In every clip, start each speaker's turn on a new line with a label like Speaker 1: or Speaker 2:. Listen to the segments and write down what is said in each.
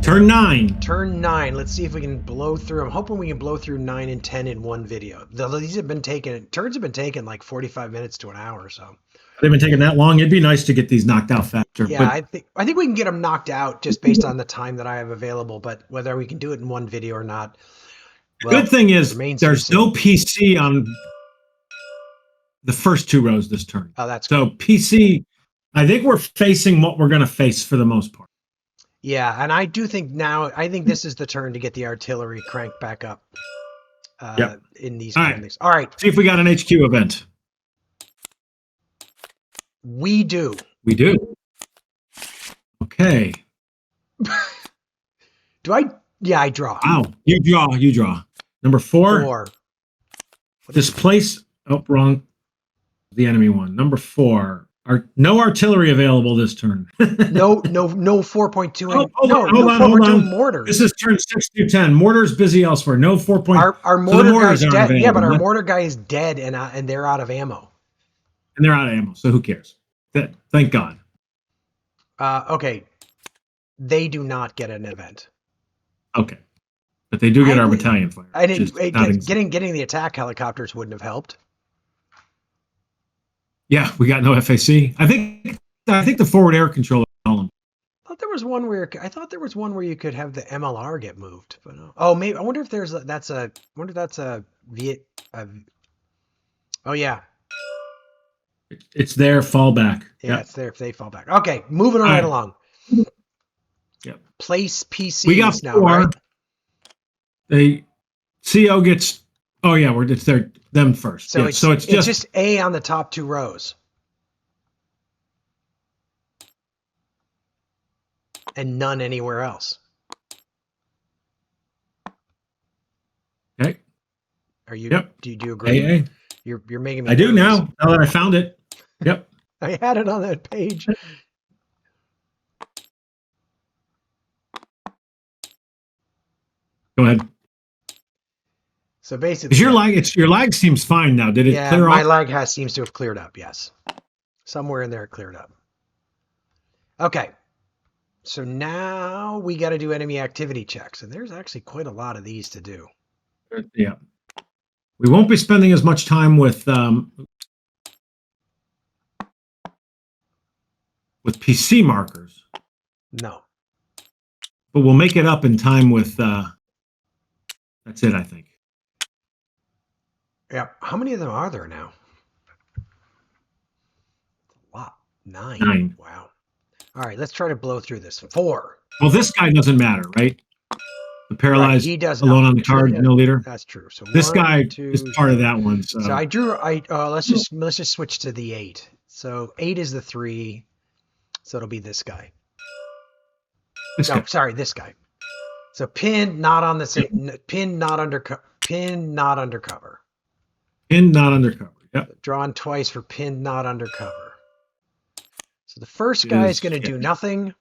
Speaker 1: Turn 9.
Speaker 2: Turn 9. Let's see if we can blow through. I'm hoping we can blow through 9 and 10 in one video. These have been taken. Turns have been taking like 45 minutes to an hour. So
Speaker 1: They've been taking that long. It'd be nice to get these knocked out faster.
Speaker 2: yeah,
Speaker 1: But
Speaker 2: I think we can get them knocked out just based on the time that I have available. But whether we can do it in one video or not,
Speaker 1: the
Speaker 2: well,
Speaker 1: good thing is
Speaker 2: remains to be
Speaker 1: there's
Speaker 2: seen.
Speaker 1: no PC on the first 2 rows this turn.
Speaker 2: Oh, that's
Speaker 1: so
Speaker 2: cool.
Speaker 1: PC. I think we're facing what we're going to face for the most part.
Speaker 2: Yeah, and I do think now. I think this is the turn to get the artillery cranked back up.
Speaker 1: Yep.
Speaker 2: In these
Speaker 1: All
Speaker 2: kind
Speaker 1: right.
Speaker 2: of things. All right.
Speaker 1: See if we got an HQ event.
Speaker 2: We do.
Speaker 1: We do. Okay.
Speaker 2: Do I? Yeah, I draw.
Speaker 1: Wow. You draw. You draw. Number 4.
Speaker 2: 4.
Speaker 1: Displace. Oh, wrong. The enemy one. Number 4. No artillery available this turn.
Speaker 2: no 4.2.
Speaker 1: Oh, hold on.
Speaker 2: Mortars.
Speaker 1: This is turn 6 through 10. Mortars busy elsewhere. No 4.
Speaker 2: Our mortar guy's dead.
Speaker 1: Available.
Speaker 2: Yeah, but our mortar guy is dead, and they're out of ammo.
Speaker 1: And they're out of ammo, so who cares? Thank God.
Speaker 2: Okay. They do not get an event.
Speaker 1: Okay. But they do get our battalion fire.
Speaker 2: I didn't. Getting the attack helicopters wouldn't have helped.
Speaker 1: Yeah, we got no FAC. I think the forward air controller.
Speaker 2: I thought there was one where you could have the MLR get moved, but no. Oh, maybe I wonder if that's a oh yeah.
Speaker 1: It's their fallback.
Speaker 2: Yeah, it's there if they fall back. Okay, moving right along.
Speaker 1: Yep.
Speaker 2: Place PCs
Speaker 1: we got 4.
Speaker 2: now, right?
Speaker 1: The CO gets. Oh yeah, it's them first.
Speaker 2: So,
Speaker 1: yeah,
Speaker 2: it's just A on the top 2 rows. And none anywhere else.
Speaker 1: Okay.
Speaker 2: Are you?
Speaker 1: Yep.
Speaker 2: Do you agree?
Speaker 1: AA.
Speaker 2: You're making me.
Speaker 1: I do now. Now that I found it. Yep.
Speaker 2: I had it on that page.
Speaker 1: Go ahead.
Speaker 2: So basically,
Speaker 1: your lag seems fine now. Did it clear off?
Speaker 2: My lag seems to have cleared up. Yes, somewhere in there it cleared up. Okay, so now we got to do enemy activity checks, and there's actually quite a lot of these to do.
Speaker 1: Yeah, we won't be spending as much time with PC markers.
Speaker 2: No,
Speaker 1: but we'll make it up in time with. That's it, I think.
Speaker 2: Yeah. How many of them are there now? A lot. 9.
Speaker 1: 9.
Speaker 2: Wow. All right, let's try to blow through this. 4.
Speaker 1: Well, this guy doesn't matter, right? The paralyzed,
Speaker 2: he does
Speaker 1: alone
Speaker 2: not.
Speaker 1: on the card, no leader.
Speaker 2: That's true. So
Speaker 1: this guy is part of that one. So
Speaker 2: I drew. Let's just switch to the 8. So 8 is the 3. So it'll be this guy. This guy. So pinned, not on the same. Pinned, not undercover. Pinned, not undercover.
Speaker 1: Pinned, not undercover. Yep.
Speaker 2: Drawn twice for pinned, not undercover. So the first guy is going to do nothing.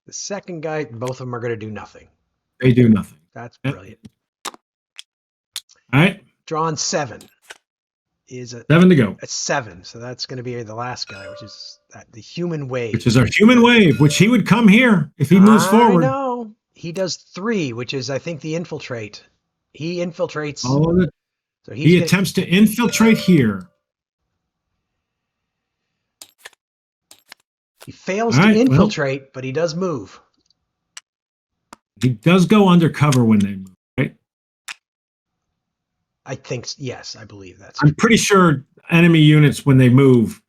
Speaker 2: The second guy, both of them are going to do nothing.
Speaker 1: They do nothing.
Speaker 2: That's brilliant.
Speaker 1: All right.
Speaker 2: Drawn 7 is
Speaker 1: 7 to go.
Speaker 2: A 7. So that's going to be the last guy, which is the human wave.
Speaker 1: Which is our human wave, which he would come here if he moves forward.
Speaker 2: I know. He does 3, which is, I think, the infiltrate. He infiltrates.
Speaker 1: All of it.
Speaker 2: So
Speaker 1: he attempts to infiltrate here.
Speaker 2: He fails to infiltrate, but he does move.
Speaker 1: He does go undercover when they move, right?
Speaker 2: I think, yes, I believe that's.
Speaker 1: I'm pretty sure enemy units, when they move,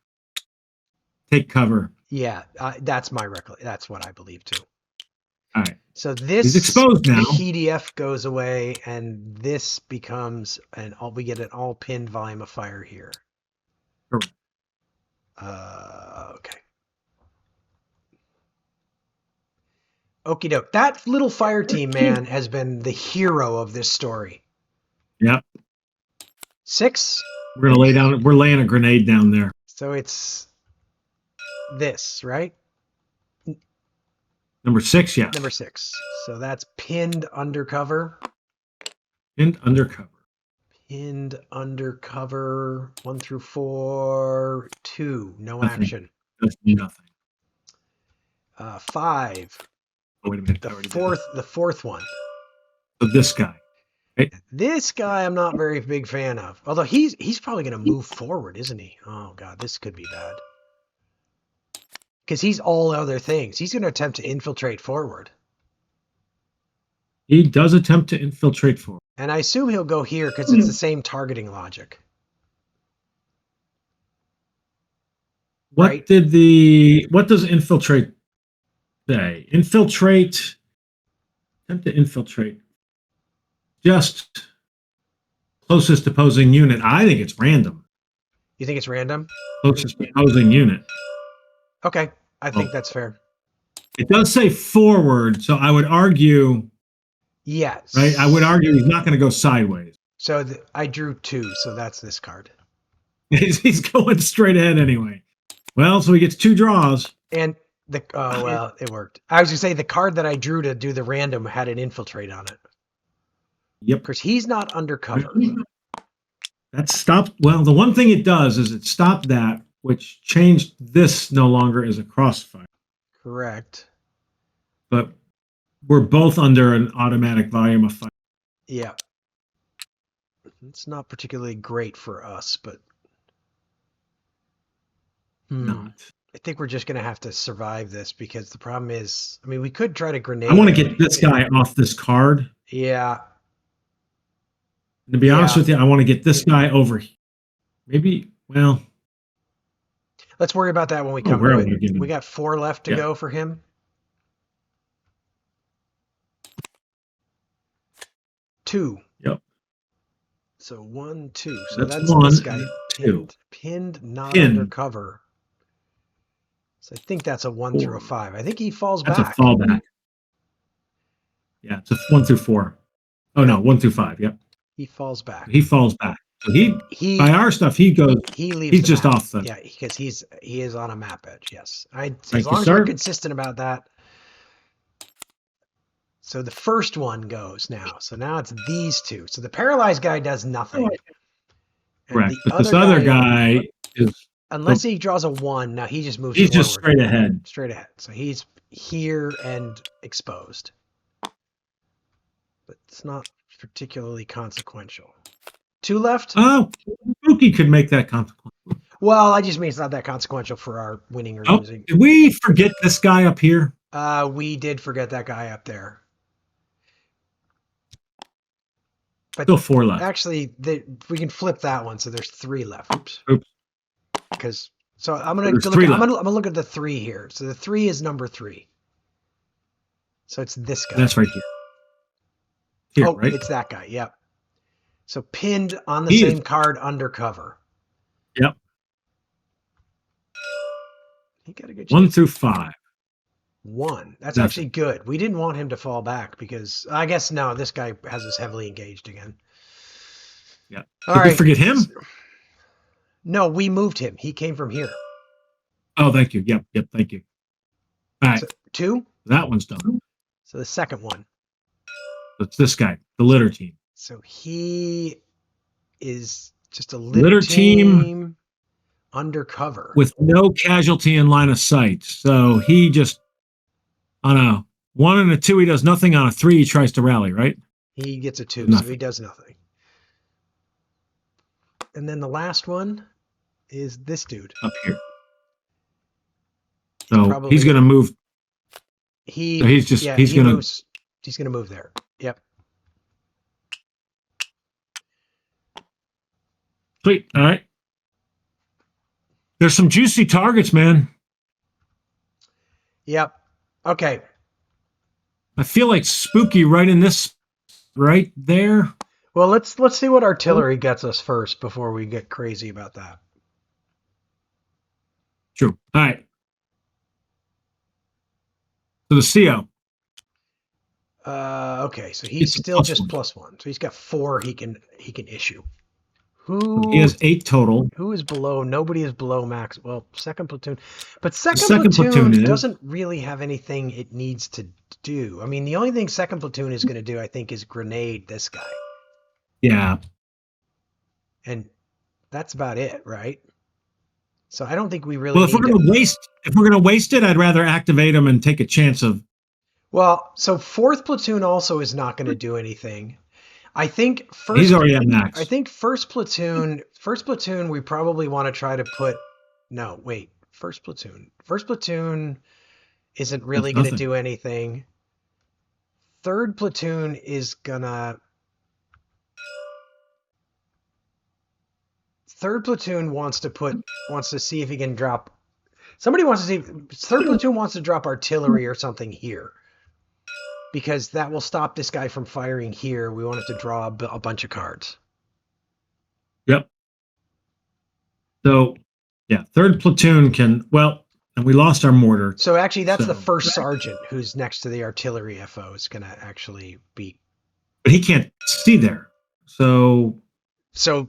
Speaker 1: take cover.
Speaker 2: Yeah, that's my recollection. That's what I believe too.
Speaker 1: All right.
Speaker 2: So this
Speaker 1: is exposed now.
Speaker 2: The PDF goes away, and this becomes we get an all pinned volume of fire here.
Speaker 1: Correct.
Speaker 2: Okay. Okie doke. That little fire team, man, has been the hero of this story.
Speaker 1: Yep.
Speaker 2: 6.
Speaker 1: We're gonna lay down. We're laying a grenade down there.
Speaker 2: So it's this, right?
Speaker 1: Number 6, yeah.
Speaker 2: Number 6. So that's pinned undercover.
Speaker 1: Pinned undercover.
Speaker 2: Pinned undercover. 1 through 4. 2. No
Speaker 1: nothing.
Speaker 2: action.
Speaker 1: That's nothing.
Speaker 2: 5.
Speaker 1: Oh, wait a minute.
Speaker 2: The
Speaker 1: I already did it.
Speaker 2: the fourth one.
Speaker 1: So this guy. Right?
Speaker 2: This guy I'm not very big fan of. Although he's probably going to move forward, isn't he? Oh god, this could be bad. Because he's all other things. He's going to attempt to infiltrate forward.
Speaker 1: He does attempt to infiltrate forward.
Speaker 2: And I assume he'll go here because it's the same targeting logic.
Speaker 1: What
Speaker 2: Right?
Speaker 1: what does infiltrate say? Infiltrate, attempt to infiltrate. Just closest opposing unit. I think it's random.
Speaker 2: You think it's random?
Speaker 1: Closest opposing unit.
Speaker 2: Okay, I think that's fair.
Speaker 1: It does say forward, so I would argue.
Speaker 2: Yes.
Speaker 1: Right? I would argue he's not going to go sideways.
Speaker 2: So I drew 2, so that's this card.
Speaker 1: He's going straight ahead anyway. Well, so he gets 2 draws.
Speaker 2: And well, it worked. I was going to say the card that I drew to do the random had an infiltrate on it.
Speaker 1: Yep.
Speaker 2: Because he's not undercover.
Speaker 1: That stopped. Well, the one thing it does is it stopped that, which changed this no longer as a crossfire.
Speaker 2: Correct.
Speaker 1: But we're both under an automatic volume of fire.
Speaker 2: Yeah. It's not particularly great for us, but
Speaker 1: Not.
Speaker 2: I think we're just going to have to survive this because the problem is, I mean, we could try to grenade.
Speaker 1: I want to get this guy off this card.
Speaker 2: Yeah.
Speaker 1: And to be honest with you, I want to get this guy over here. Maybe, well.
Speaker 2: Let's worry about that when we come to it. We got 4 left to go for him. 2.
Speaker 1: Yep.
Speaker 2: So 1, 2. So that's
Speaker 1: 1,
Speaker 2: this guy.
Speaker 1: 2.
Speaker 2: Pinned, not undercover. So I think that's a 1
Speaker 1: 4.
Speaker 2: through a 5. I think he falls
Speaker 1: back.
Speaker 2: That's
Speaker 1: a fallback. Yeah, it's a 1 through 4. Oh no, 1 through 5. Yep.
Speaker 2: He falls back.
Speaker 1: He falls back. So he by our stuff, he goes.
Speaker 2: He leaves.
Speaker 1: He's just
Speaker 2: map.
Speaker 1: off the.
Speaker 2: Yeah, because he is on a map edge. Yes,
Speaker 1: as
Speaker 2: long as we're consistent about that. So the first one goes now. So now it's these 2. So the paralyzed guy does nothing.
Speaker 1: Correct. But this other guy is.
Speaker 2: Unless he draws a 1, now he just moves.
Speaker 1: He's
Speaker 2: forward.
Speaker 1: Just straight ahead.
Speaker 2: Straight ahead. So he's here and exposed. But it's not particularly consequential. 2 left?
Speaker 1: Oh, Spooky could make that consequential.
Speaker 2: Well, I just mean it's not that consequential for our winning or losing.
Speaker 1: Did we forget this guy up here?
Speaker 2: We did forget that guy up there. But
Speaker 1: still 4 left.
Speaker 2: Actually, we can flip that one, so there's 3 left.
Speaker 1: Oops.
Speaker 2: Because so I'm gonna look at the 3 here. So the 3 is number 3. So it's this guy.
Speaker 1: That's right here. Right?
Speaker 2: It's that guy. Yep. So pinned on the same card undercover.
Speaker 1: Yep.
Speaker 2: He got a good
Speaker 1: 1 through 5.
Speaker 2: 1. That's actually good. We didn't want him to fall back because I guess no, this guy has us heavily engaged again.
Speaker 1: Yeah.
Speaker 2: Did
Speaker 1: we forget him?
Speaker 2: No, we moved him. He came from here.
Speaker 1: Oh, thank you. Yep. Thank you. All right.
Speaker 2: So, 2?
Speaker 1: That one's done.
Speaker 2: So the second one.
Speaker 1: It's this guy, the litter team.
Speaker 2: So he is just a
Speaker 1: litter team
Speaker 2: undercover
Speaker 1: with no casualty in line of sight. So he just on a 1 and a 2, he does nothing. On a 3, he tries to rally. Right?
Speaker 2: He gets a 2,
Speaker 1: nothing.
Speaker 2: so he does nothing. And then the last one is this dude
Speaker 1: up here. So he's going to move. He's going
Speaker 2: to move there. Yep.
Speaker 1: Sweet. All right. There's some juicy targets, man.
Speaker 2: Yep. Okay.
Speaker 1: I feel like Spooky right in this, right there.
Speaker 2: Well, let's see what artillery gets us first before we get crazy about that.
Speaker 1: True. All right. So the CO.
Speaker 2: Okay, so he's still just +1. So he's got 4 he can issue.
Speaker 1: He has 8 total.
Speaker 2: Who is below? Nobody is below max. Well, second platoon. But second platoon doesn't really have anything it needs to do. I mean, the only thing second platoon is going to do, I think, is grenade this guy.
Speaker 1: Yeah.
Speaker 2: And that's about it, right? So I don't think we really
Speaker 1: if we're going to waste it, I'd rather activate him and take a chance of
Speaker 2: Well, so fourth platoon also is not going to do anything. I think
Speaker 1: He's
Speaker 2: first.
Speaker 1: already at
Speaker 2: I
Speaker 1: max.
Speaker 2: think first platoon. First platoon. We probably want to try to put. No, wait. First platoon. First platoon isn't really
Speaker 1: That's
Speaker 2: going to
Speaker 1: nothing.
Speaker 2: do anything. Third platoon is gonna. Third platoon wants to see if he can drop. Somebody wants to see. Third platoon wants to drop artillery or something here. Because that will stop this guy from firing here. We want it to draw a bunch of cards.
Speaker 1: Yep. So, yeah, third platoon can, well, and we lost our mortar.
Speaker 2: So actually, that's the
Speaker 1: So,
Speaker 2: first sergeant who's next to the artillery FO is going to actually be.
Speaker 1: but he can't see there. So
Speaker 2: So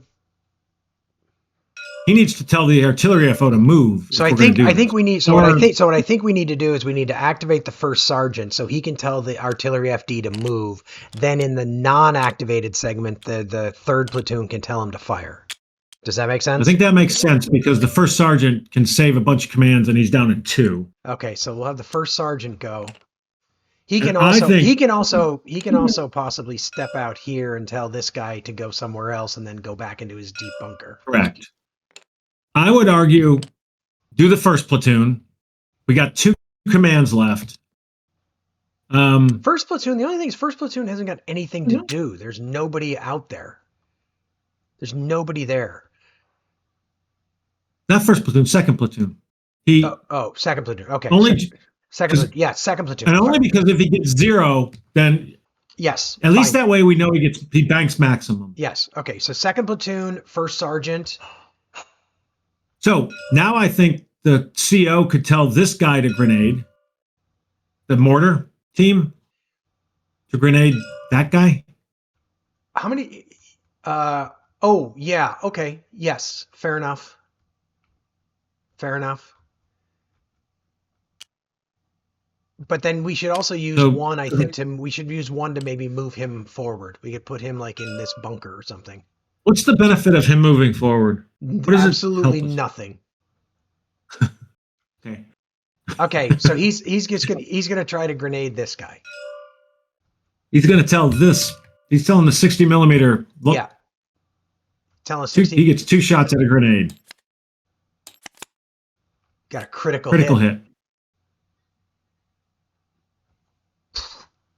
Speaker 1: he needs to tell the artillery FO to move.
Speaker 2: So
Speaker 1: if
Speaker 2: I
Speaker 1: we're going
Speaker 2: think
Speaker 1: to do
Speaker 2: I think
Speaker 1: this.
Speaker 2: we need so what I think so what I think we need to do is we need to activate the first sergeant so he can tell the artillery FD to move. Then in the non-activated segment, the third platoon can tell him to fire. Does that make sense?
Speaker 1: I think that makes sense because the first sergeant can save a bunch of commands and he's down at 2.
Speaker 2: Okay, so we'll have the first sergeant go. He
Speaker 1: And
Speaker 2: can
Speaker 1: I
Speaker 2: also
Speaker 1: think
Speaker 2: he can also possibly step out here and tell this guy to go somewhere else and then go back into his deep bunker.
Speaker 1: correct. I would argue do the first platoon. We got 2 commands left.
Speaker 2: First platoon, the only thing is first platoon hasn't got anything to do. There's nobody out there. There's nobody there.
Speaker 1: Not first platoon, second platoon.
Speaker 2: Second platoon. Okay.
Speaker 1: Only
Speaker 2: second platoon. Yeah, second platoon.
Speaker 1: And only because if he gets 0, then
Speaker 2: yes.
Speaker 1: At least that way we know he banks maximum.
Speaker 2: Yes. Okay. So second platoon, first sergeant.
Speaker 1: So now I think the CO could tell this guy to grenade, the mortar team to grenade that guy.
Speaker 2: How many? Oh yeah. Okay. Yes. Fair enough. Fair enough. But then we should also use one. I think we should use one to maybe move him forward. We could put him like in this bunker or something.
Speaker 1: What's the benefit of him moving forward?
Speaker 2: Absolutely nothing.
Speaker 1: Okay.
Speaker 2: Okay, so he's gonna try to grenade this guy.
Speaker 1: He's gonna tell this. He's telling the 60 millimeter. Look,
Speaker 2: yeah. Telling 60.
Speaker 1: He gets 2 shots at a grenade.
Speaker 2: Got a critical
Speaker 1: hit.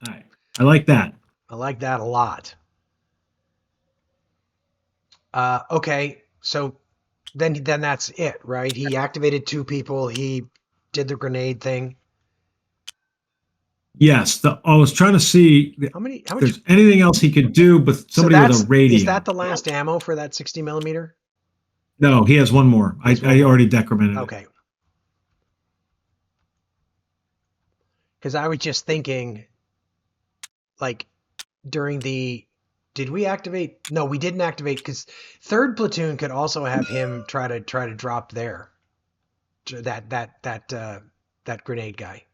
Speaker 1: All right. I like that.
Speaker 2: I like that a lot. Okay, so then that's it, right? He activated 2 people. He did the grenade thing.
Speaker 1: Yes, I was trying to see
Speaker 2: how much
Speaker 1: there's anything else he could do, but somebody with a radio.
Speaker 2: Is that the last ammo for that 60 millimeter?
Speaker 1: No, he has one more. I already decremented it.
Speaker 2: Okay. Because I was just thinking, like, during the... Did we activate? No, we didn't activate because third platoon could also have him try to drop there. That grenade guy.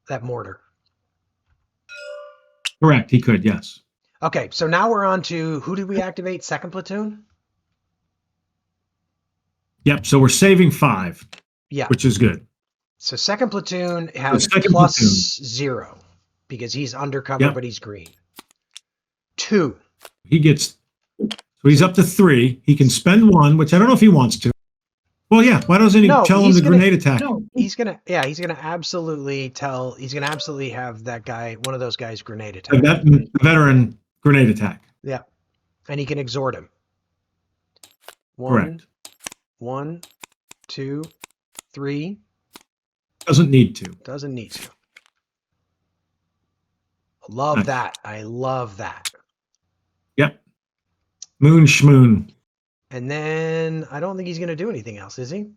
Speaker 2: That mortar.
Speaker 1: Correct, he could, yes.
Speaker 2: Okay, so now we're on to who did we activate? Second platoon?
Speaker 1: Yep, so we're saving 5.
Speaker 2: Yeah.
Speaker 1: Which is good.
Speaker 2: So second platoon has plus 0 because he's undercover, but he's green. 2.
Speaker 1: He gets, so he's up to 3. He can spend 1, which I don't know if he wants to. Well, yeah. Why doesn't he tell him the grenade attack?
Speaker 2: No, he's gonna absolutely have that guy, one of those guys, grenade attack.
Speaker 1: That veteran grenade attack.
Speaker 2: Yeah, and he can exhort him.
Speaker 1: Correct.
Speaker 2: 1, 2, 3.
Speaker 1: Doesn't need to.
Speaker 2: Doesn't need to. Love that. I love that.
Speaker 1: Yep. Moon schmoon.
Speaker 2: And then I don't think he's going to do anything else, is he?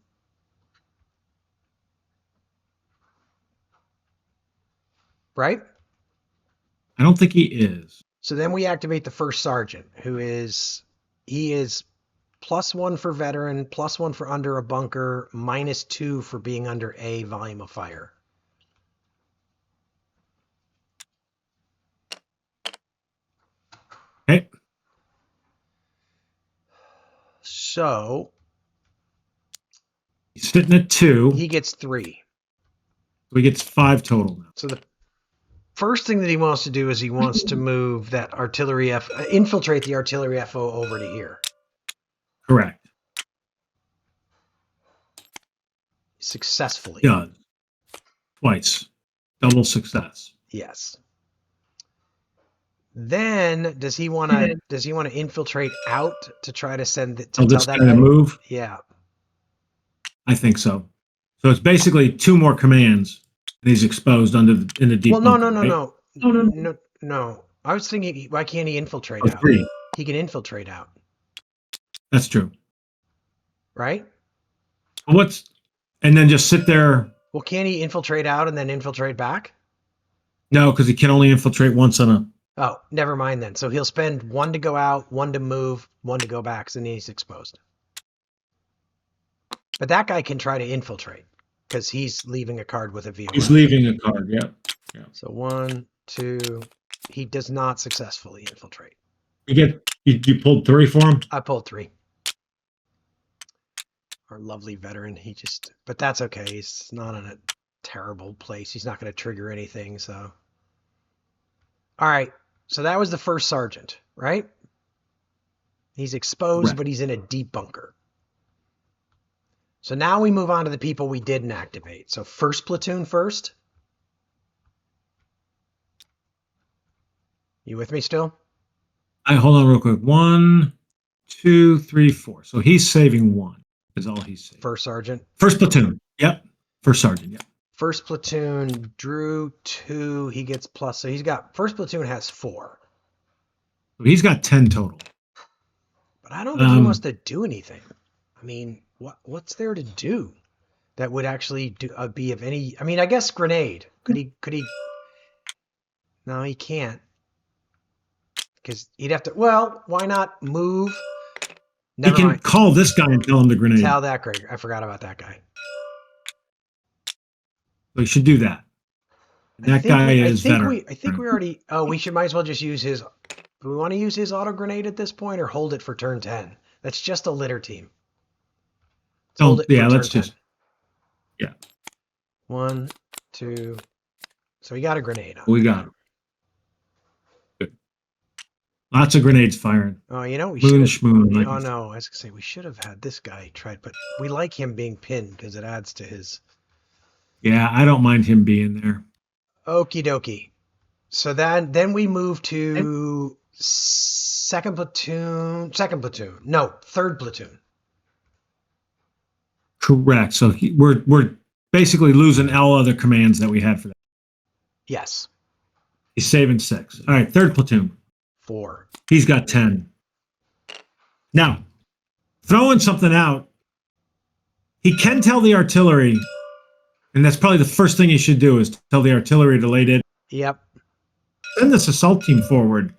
Speaker 2: Right?
Speaker 1: I don't think he is.
Speaker 2: So then we activate the first sergeant, he is +1 for veteran, +1 for under a bunker, -2 for being under a volume of fire.
Speaker 1: Okay.
Speaker 2: So
Speaker 1: he's sitting at 2.
Speaker 2: He gets 3.
Speaker 1: So he gets 5 total now.
Speaker 2: So first thing that he wants to do is he wants to move that artillery infiltrate the artillery FO over to here.
Speaker 1: Correct.
Speaker 2: Successfully.
Speaker 1: Yeah. Twice. Double success.
Speaker 2: Yes. Then does he want to infiltrate out to try to send it to tell that guy to
Speaker 1: move?
Speaker 2: Yeah.
Speaker 1: I think so. So it's basically 2 more commands, and he's exposed in the deep.
Speaker 2: Well,
Speaker 1: bunker,
Speaker 2: no. I was thinking, why can't he infiltrate out?
Speaker 1: 3.
Speaker 2: He can infiltrate out.
Speaker 1: That's true.
Speaker 2: Right?
Speaker 1: And then just sit there.
Speaker 2: Well, can he infiltrate out and then infiltrate back?
Speaker 1: No, because he can only infiltrate once on a.
Speaker 2: Oh, never mind then. So he'll spend 1 to go out, 1 to move, 1 to go back, so then he's exposed. But that guy can try to infiltrate because he's leaving a card with a VOR.
Speaker 1: He's leaving a card, yeah.
Speaker 2: So 1, 2. He does not successfully infiltrate.
Speaker 1: You pulled 3 for him?
Speaker 2: I pulled 3. Our lovely veteran. But that's okay. He's not in a terrible place. He's not going to trigger anything. So, all right. So that was the first sergeant, right? He's exposed, but he's in a deep bunker. So now we move on to the people we didn't activate. So first platoon first. You with me still?
Speaker 1: Hold on real quick. 1, 2, 3, 4. So he's saving 1. Is all he's saving.
Speaker 2: First sergeant.
Speaker 1: First platoon. Yep. First sergeant. Yep.
Speaker 2: First platoon drew 2. He gets plus. So first platoon has 4.
Speaker 1: So he's got 10 total.
Speaker 2: But I don't think he wants to do anything. I mean, what's there to do that would actually be of any? I mean, I guess grenade. Could he? No, he can't. Because he'd have to. Well, why not move? Never
Speaker 1: he can
Speaker 2: mind.
Speaker 1: Call this guy and tell him to grenade.
Speaker 2: Tell that guy. I forgot about that guy.
Speaker 1: We should do that. That guy is veteran.
Speaker 2: I think we already. Oh, might as well just use his. Do we want to use his auto grenade at this point, or hold it for turn 10? That's just a litter team.
Speaker 1: Let's just. Yeah.
Speaker 2: 1, 2. So he got a grenade on.
Speaker 1: We got him. Good. Lots of grenades firing.
Speaker 2: Oh, we
Speaker 1: schmoon.
Speaker 2: Oh no, I was gonna say we should have had this guy tried, but we like him being pinned because it adds to his.
Speaker 1: Yeah, I don't mind him being there.
Speaker 2: Okie dokie. So then we move to third platoon.
Speaker 1: Correct. So we're basically losing all other commands that we had for that.
Speaker 2: Yes.
Speaker 1: He's saving 6. All right, third platoon.
Speaker 2: 4.
Speaker 1: He's got 10. Now, throwing something out, he can tell the artillery, and that's probably the first thing he should do is tell the artillery to lay it.
Speaker 2: Yep.
Speaker 1: Send this assault team forward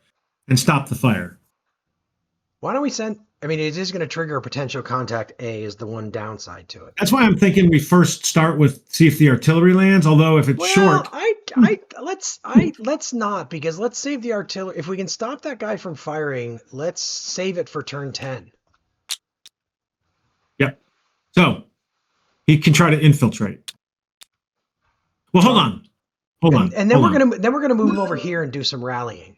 Speaker 1: and stop the fire.
Speaker 2: Why don't we send? I mean, it is going to trigger a potential contact A is the one downside to it.
Speaker 1: That's why I'm thinking we first start with see if the artillery lands. Although if it's short,
Speaker 2: let's not, because let's save the artillery. If we can stop that guy from firing, let's save it for turn 10.
Speaker 1: Yep. So he can try to infiltrate. Well, hold on.
Speaker 2: And then we're gonna move him over here and do some rallying.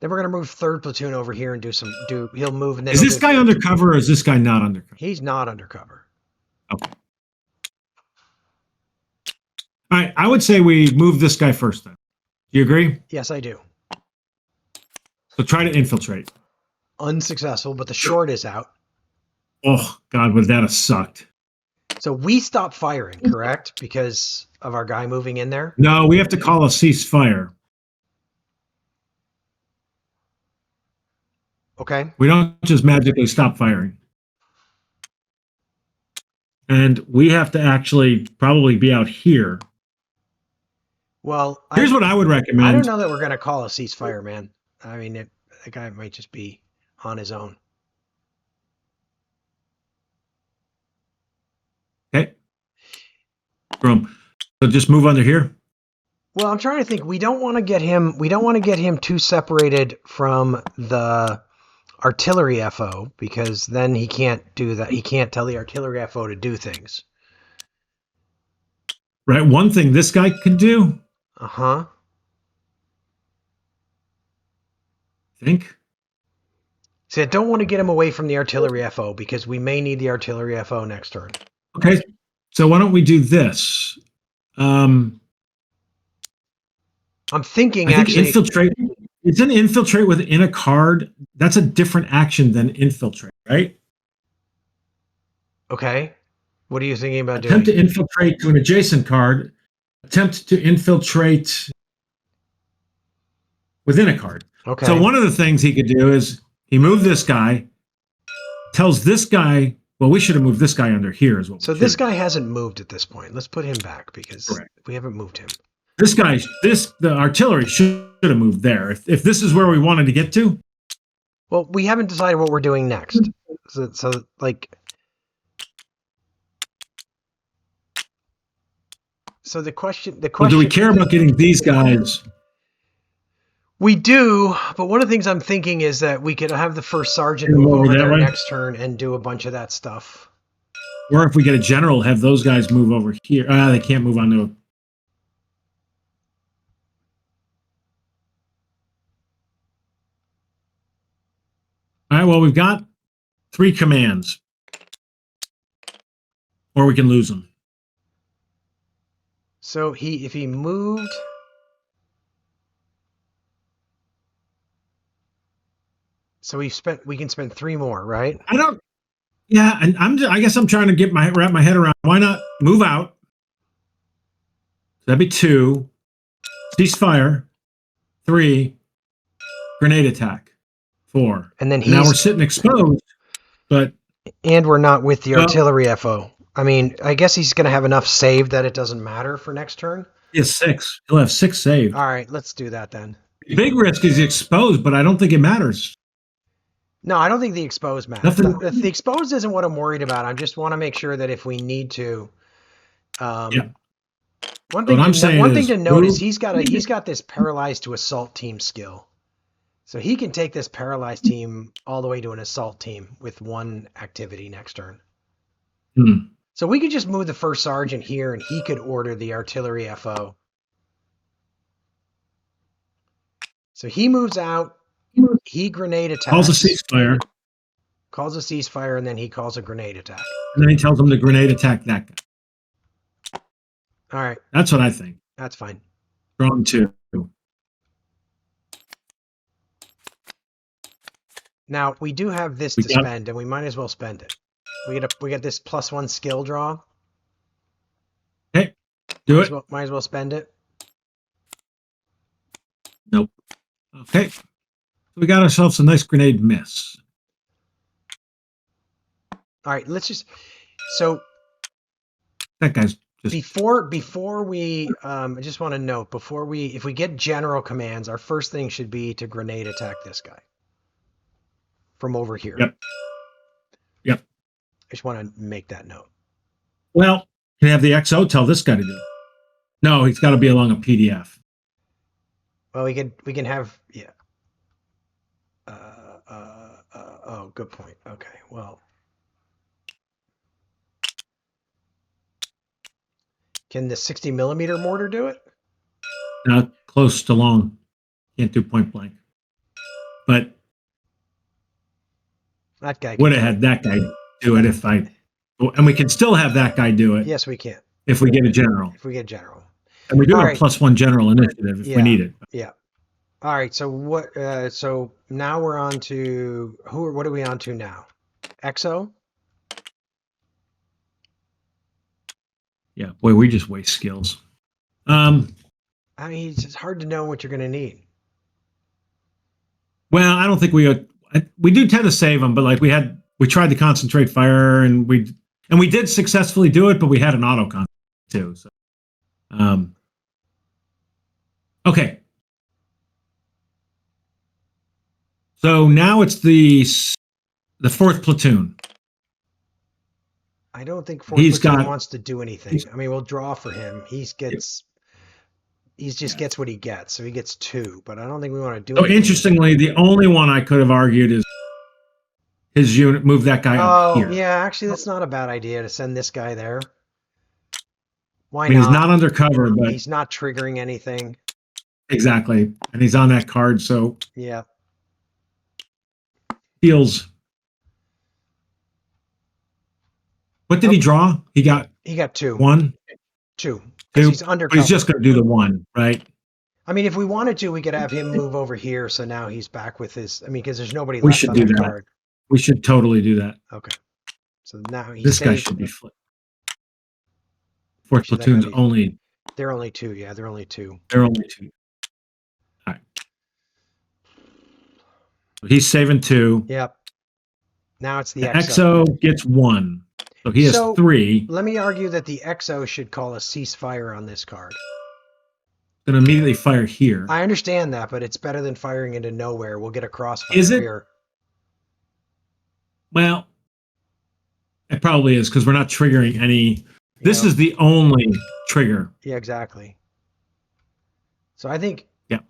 Speaker 2: Then we're gonna move third platoon over here and he'll move. And then
Speaker 1: is this guy undercover or is this guy not undercover?
Speaker 2: He's not undercover.
Speaker 1: Okay. All right, I would say we move this guy first then. Do you agree?
Speaker 2: Yes, I do.
Speaker 1: So try to infiltrate.
Speaker 2: Unsuccessful, but the short is out.
Speaker 1: Oh, God, would that have sucked?
Speaker 2: So we stop firing, correct? Because of our guy moving in there?
Speaker 1: No, we have to call a ceasefire.
Speaker 2: Okay.
Speaker 1: We don't just magically stop firing. And we have to actually probably be out here.
Speaker 2: Well,
Speaker 1: here's what I would recommend.
Speaker 2: I don't know that we're going to call a ceasefire, man. I mean, the guy might just be on his own.
Speaker 1: Okay. So just move under here.
Speaker 2: Well, I'm trying to think. We don't want to get him too separated from the artillery FO, because then he can't do that. He can't tell the artillery FO to do things.
Speaker 1: Right. One thing this guy could do
Speaker 2: Uh-huh.
Speaker 1: Think.
Speaker 2: See, I don't want to get him away from the artillery FO because we may need the artillery FO next turn.
Speaker 1: Okay. So why don't we do this?
Speaker 2: I'm thinking
Speaker 1: I think
Speaker 2: actually.
Speaker 1: infiltrate. Isn't infiltrate within a card? That's a different action than infiltrate, right?
Speaker 2: Okay. What are you thinking about
Speaker 1: Attempt
Speaker 2: doing?
Speaker 1: to infiltrate to an adjacent card. Attempt to infiltrate within a card.
Speaker 2: Okay.
Speaker 1: So one of the things he could do is he moved this guy, tells this guy, well, we should have moved this guy under here as well.
Speaker 2: So this guy hasn't moved at this point. Let's put him back because
Speaker 1: Correct.
Speaker 2: we haven't moved him.
Speaker 1: This guy, the artillery should have moved there. If this is where we wanted to get to.
Speaker 2: Well, we haven't decided what we're doing next. So like. So the question.
Speaker 1: Well, do we care about getting these guys?
Speaker 2: We do, but one of the things I'm thinking is that we could have the first sergeant move over there next turn and do a bunch of that stuff.
Speaker 1: Or if we get a general, have those guys move over here. They can't move onto a... All right, well, we've got 3 commands. Or we can lose them.
Speaker 2: So if he moved... So we can spend 3 more, right?
Speaker 1: Yeah, and I guess I'm trying to wrap my head around. Why not move out? That'd be 2. Ceasefire. 3. Grenade attack. 4.
Speaker 2: And then
Speaker 1: now we're sitting exposed, but...
Speaker 2: And we're not with the artillery FO. I mean, I guess he's going to have enough saved that it doesn't matter for next turn.
Speaker 1: Yeah, 6. He'll have 6 saved.
Speaker 2: All right, let's do that then.
Speaker 1: Big risk is exposed, but I don't think it matters.
Speaker 2: No, I don't think the exposed matters. The exposed isn't what I'm worried about. I just want to make sure that if we need to...
Speaker 1: yeah.
Speaker 2: One thing to note is he's got this paralyzed to assault team skill. So he can take this paralyzed team all the way to an assault team with 1 activity next turn. So we could just move the first sergeant here and he could order the artillery FO. So he moves out. He grenade attacks.
Speaker 1: Calls a ceasefire.
Speaker 2: Calls a ceasefire, and then he calls a grenade attack.
Speaker 1: And then he tells him to grenade attack that guy.
Speaker 2: All right.
Speaker 1: That's what I think.
Speaker 2: That's fine.
Speaker 1: Strong 2.
Speaker 2: Now, we do have this to spend, and we might as well spend it. We get this +1 skill draw.
Speaker 1: Okay. Do it.
Speaker 2: Might as well spend it.
Speaker 1: Nope. Okay. We got ourselves a nice grenade miss.
Speaker 2: All right, let's just... So...
Speaker 1: That guy's just...
Speaker 2: Before we... I just want to note, if we get general commands, our first thing should be to grenade attack this guy. From over here.
Speaker 1: Yep.
Speaker 2: I just want to make that note.
Speaker 1: Well, can you have the XO tell this guy to do it? No, he's got to be along a PDF.
Speaker 2: Well, we can have... Yeah. Oh, good point. Okay, well. Can the 60mm mortar do it?
Speaker 1: Not close to long. Can't do point blank. But
Speaker 2: that guy
Speaker 1: would have had that guy do it if I... And we can still have that guy do it.
Speaker 2: Yes, we can.
Speaker 1: If we get a general.
Speaker 2: If we get general.
Speaker 1: And we do have +1 general initiative if we need it.
Speaker 2: Yeah. All right, so what? So now we're on to what are we on to now? XO?
Speaker 1: Yeah, boy, we just waste skills.
Speaker 2: I mean, it's just hard to know what you're going to need.
Speaker 1: Well, I don't think we do tend to save them, but like we tried to concentrate fire and we did successfully do it, but we had an auto con too. So, okay. So now it's the 4th platoon.
Speaker 2: I don't think 4th platoon wants to do anything. I mean, we'll draw for him. He gets what he gets. So he gets 2, but I don't think we want to do anything.
Speaker 1: Interestingly, the only one I could have argued is his unit, move that guy up here.
Speaker 2: Yeah, actually, that's not a bad idea to send this guy there. Why
Speaker 1: I mean,
Speaker 2: not?
Speaker 1: he's not undercover, but
Speaker 2: He's not triggering anything.
Speaker 1: exactly. And he's on that card, so
Speaker 2: Yeah.
Speaker 1: feels. What did he draw? He got
Speaker 2: 2.
Speaker 1: one,
Speaker 2: 2. Because
Speaker 1: 2.
Speaker 2: he's undercover.
Speaker 1: But he's just going to do the one, right?
Speaker 2: I mean, if we wanted to, we could have him move over here. So now he's back with his. I mean, because there's nobody
Speaker 1: We
Speaker 2: left
Speaker 1: should
Speaker 2: on
Speaker 1: do
Speaker 2: that
Speaker 1: that.
Speaker 2: card.
Speaker 1: We should totally do that.
Speaker 2: Okay. So now he's
Speaker 1: This guy should be flipped. Fourth platoon's only.
Speaker 2: They're only 2. Yeah, they're only 2.
Speaker 1: They're only 2. All right. So he's saving 2.
Speaker 2: Yep. Now it's the
Speaker 1: XO gets 1. So he has 3.
Speaker 2: Let me argue that the XO should call a ceasefire on this card.
Speaker 1: Going to immediately fire here.
Speaker 2: I understand that, but it's better than firing into nowhere. We'll get a crossfire
Speaker 1: Is it?
Speaker 2: here.
Speaker 1: Well, it probably is because we're not triggering any. This is the only trigger.
Speaker 2: Yeah, exactly. So I think.
Speaker 1: Yeah,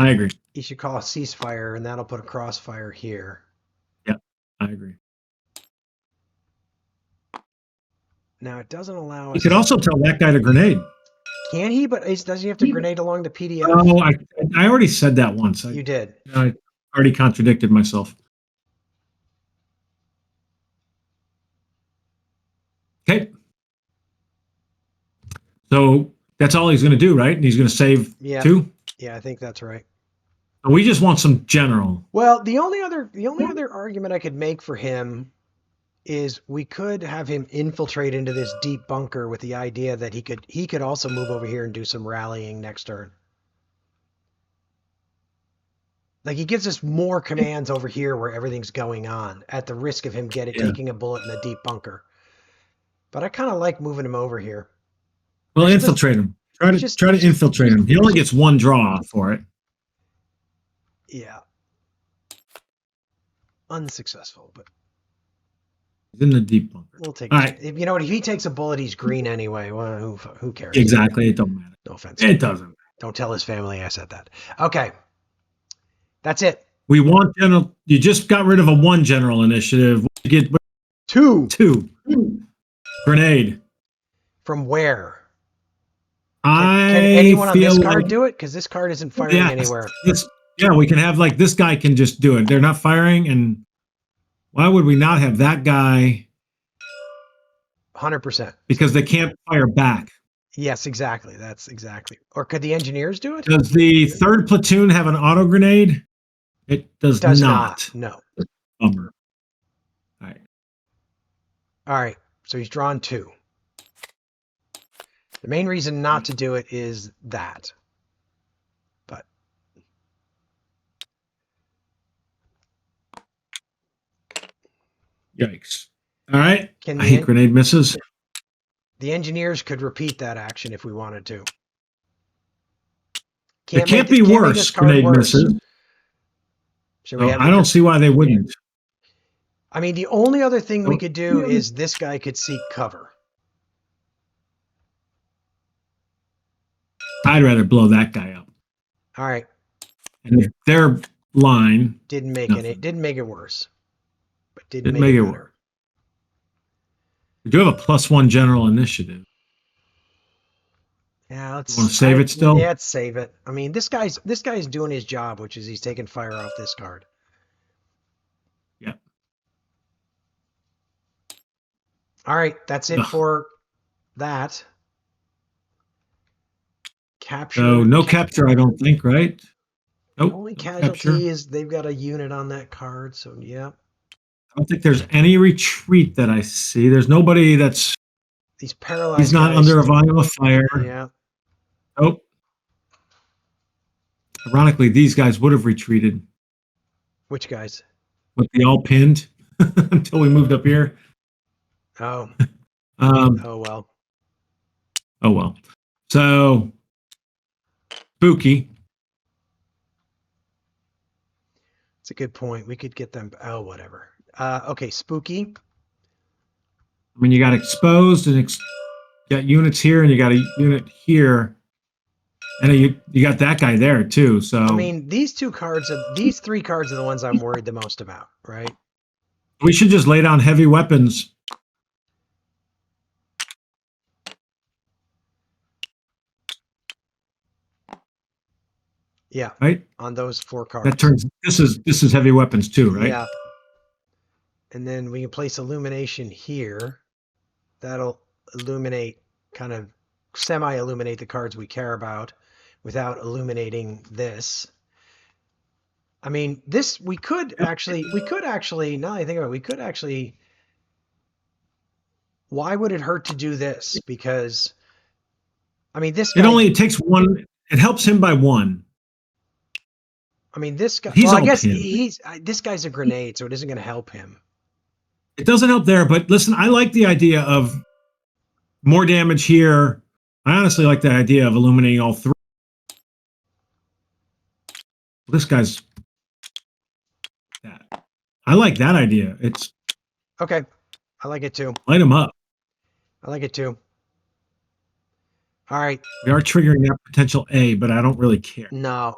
Speaker 1: I agree.
Speaker 2: You should call a ceasefire, and that'll put a crossfire here.
Speaker 1: Yeah, I agree.
Speaker 2: Now it doesn't allow us.
Speaker 1: You could also tell that guy to grenade.
Speaker 2: Can he? But does he have to grenade along the PDF?
Speaker 1: Oh, I already said that once.
Speaker 2: You did.
Speaker 1: I already contradicted myself. Okay. So that's all he's going to do, right? And he's going to save 2?
Speaker 2: Yeah, I think that's right.
Speaker 1: We just want some general.
Speaker 2: Well, the only other argument I could make for him is we could have him infiltrate into this deep bunker with the idea that he could also move over here and do some rallying next turn. Like he gives us more commands over here where everything's going on at the risk of him taking a bullet in the deep bunker. But I kind of like moving him over here.
Speaker 1: Well, infiltrate him. Try to infiltrate him. He only gets 1 draw for it.
Speaker 2: Yeah. Unsuccessful, but
Speaker 1: he's in the deep bunker.
Speaker 2: We'll take. All right. You know what? If he takes a bullet, he's green anyway. Well, who cares?
Speaker 1: Exactly. It don't matter.
Speaker 2: No offense.
Speaker 1: It doesn't.
Speaker 2: Don't tell his family I said that. Okay. That's it.
Speaker 1: We want general. You just got rid of a 1 general initiative. You get
Speaker 2: 2.
Speaker 1: 2. Grenade.
Speaker 2: From where?
Speaker 1: Can
Speaker 2: anyone on this card do it? Because this card isn't firing anywhere.
Speaker 1: Yeah, we can have this guy can just do it. They're not firing, and why would we not have that guy?
Speaker 2: 100%.
Speaker 1: Because they can't fire back.
Speaker 2: Yes, exactly. That's exactly. Or could the engineers do it?
Speaker 1: Does the 3rd platoon have an auto grenade? It does not.
Speaker 2: No.
Speaker 1: Bummer. All
Speaker 2: right. So he's drawn 2. The main reason not to do it is that. But
Speaker 1: yikes. All right. I hate grenade misses.
Speaker 2: The engineers could repeat that action if we wanted to.
Speaker 1: It can't be worse, grenade misses. I don't see why they wouldn't.
Speaker 2: I mean, the only other thing we could do is this guy could seek cover.
Speaker 1: I'd rather blow that guy up.
Speaker 2: All right.
Speaker 1: And if their line
Speaker 2: didn't make it worse. But didn't
Speaker 1: make it worse. We do have a +1 general initiative.
Speaker 2: Yeah, let's
Speaker 1: want to save it still?
Speaker 2: Yeah, let's save it. I mean, this guy's doing his job, which is he's taking fire off this card.
Speaker 1: Yeah.
Speaker 2: All right, that's it for that. Capture.
Speaker 1: So no capture, I don't think, right?
Speaker 2: Nope. The only casualty is they've got a unit on that card, so yeah.
Speaker 1: I don't think there's any retreat that I see. There's nobody that's
Speaker 2: these paralyzed.
Speaker 1: He's not under a volume of fire.
Speaker 2: Yeah.
Speaker 1: Nope. Ironically, these guys would have retreated.
Speaker 2: Which guys?
Speaker 1: With the all pinned until we moved up here.
Speaker 2: Oh.
Speaker 1: Oh
Speaker 2: well.
Speaker 1: Oh well. So spooky.
Speaker 2: It's a good point. We could get them. Oh, whatever. Okay, spooky.
Speaker 1: I mean, you got exposed and got units here, and you got a unit here, and you got that guy there too. So
Speaker 2: I mean, these 3 cards are the ones I'm worried the most about, right?
Speaker 1: We should just lay down heavy weapons.
Speaker 2: Yeah.
Speaker 1: right?
Speaker 2: On those 4 cards.
Speaker 1: That turns, this is heavy weapons too, right?
Speaker 2: Yeah. And then we can place illumination here. That'll illuminate, kind of semi-illuminate the cards we care about without illuminating this. I mean, this, we could actually, now that I think about it, we could actually, why would it hurt to do this? Because, I mean, this guy,
Speaker 1: It takes one, it helps him by 1.
Speaker 2: I mean, this guy,
Speaker 1: He's
Speaker 2: well, I
Speaker 1: all
Speaker 2: guess
Speaker 1: pinned.
Speaker 2: this guy's a grenade, so it isn't going to help him.
Speaker 1: It doesn't help there, but listen, I like the idea of more damage here. I honestly like the idea of illuminating all 3. This guy's that. I like that idea. It's
Speaker 2: Okay. I like it too.
Speaker 1: light him up.
Speaker 2: I like it too. All right.
Speaker 1: We are triggering that potential A, but I don't really care.
Speaker 2: No.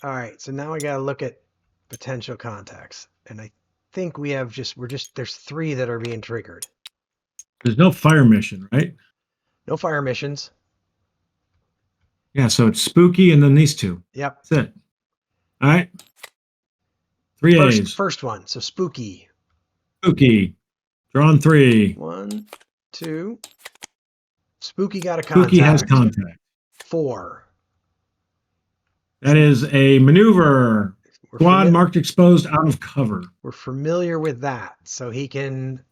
Speaker 2: All right. So now we got to look at potential contacts. And I think we have there's 3 that are being triggered.
Speaker 1: There's no fire mission, right?
Speaker 2: No fire missions.
Speaker 1: Yeah, so it's spooky and then these 2.
Speaker 2: Yep.
Speaker 1: That's it. All right. 3 A's.
Speaker 2: First one. So spooky.
Speaker 1: Spooky. Drawn 3.
Speaker 2: 1, 2. Spooky got a contact.
Speaker 1: Spooky has contact.
Speaker 2: 4.
Speaker 1: That is a maneuver.
Speaker 2: We're
Speaker 1: Squad marked exposed out of cover.
Speaker 2: We're familiar with that. So he can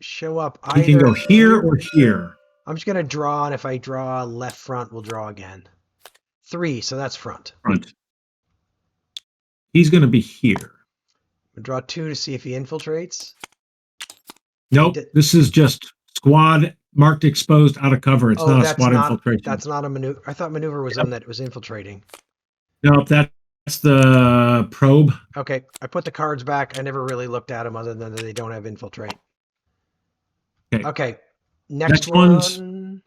Speaker 2: show up either.
Speaker 1: He can go here or here.
Speaker 2: I'm just going to draw, and if I draw left front, we'll draw again. 3, so that's front.
Speaker 1: Front. He's going to be here.
Speaker 2: We'll draw 2 to see if he infiltrates.
Speaker 1: Nope, this is just squad marked exposed out of cover. It's not a squad infiltration.
Speaker 2: That's not a maneuver. I thought maneuver was one that was infiltrating.
Speaker 1: Nope, that's the probe.
Speaker 2: Okay, I put the cards back. I never really looked at them other than that they don't have infiltrate. Okay. Next one.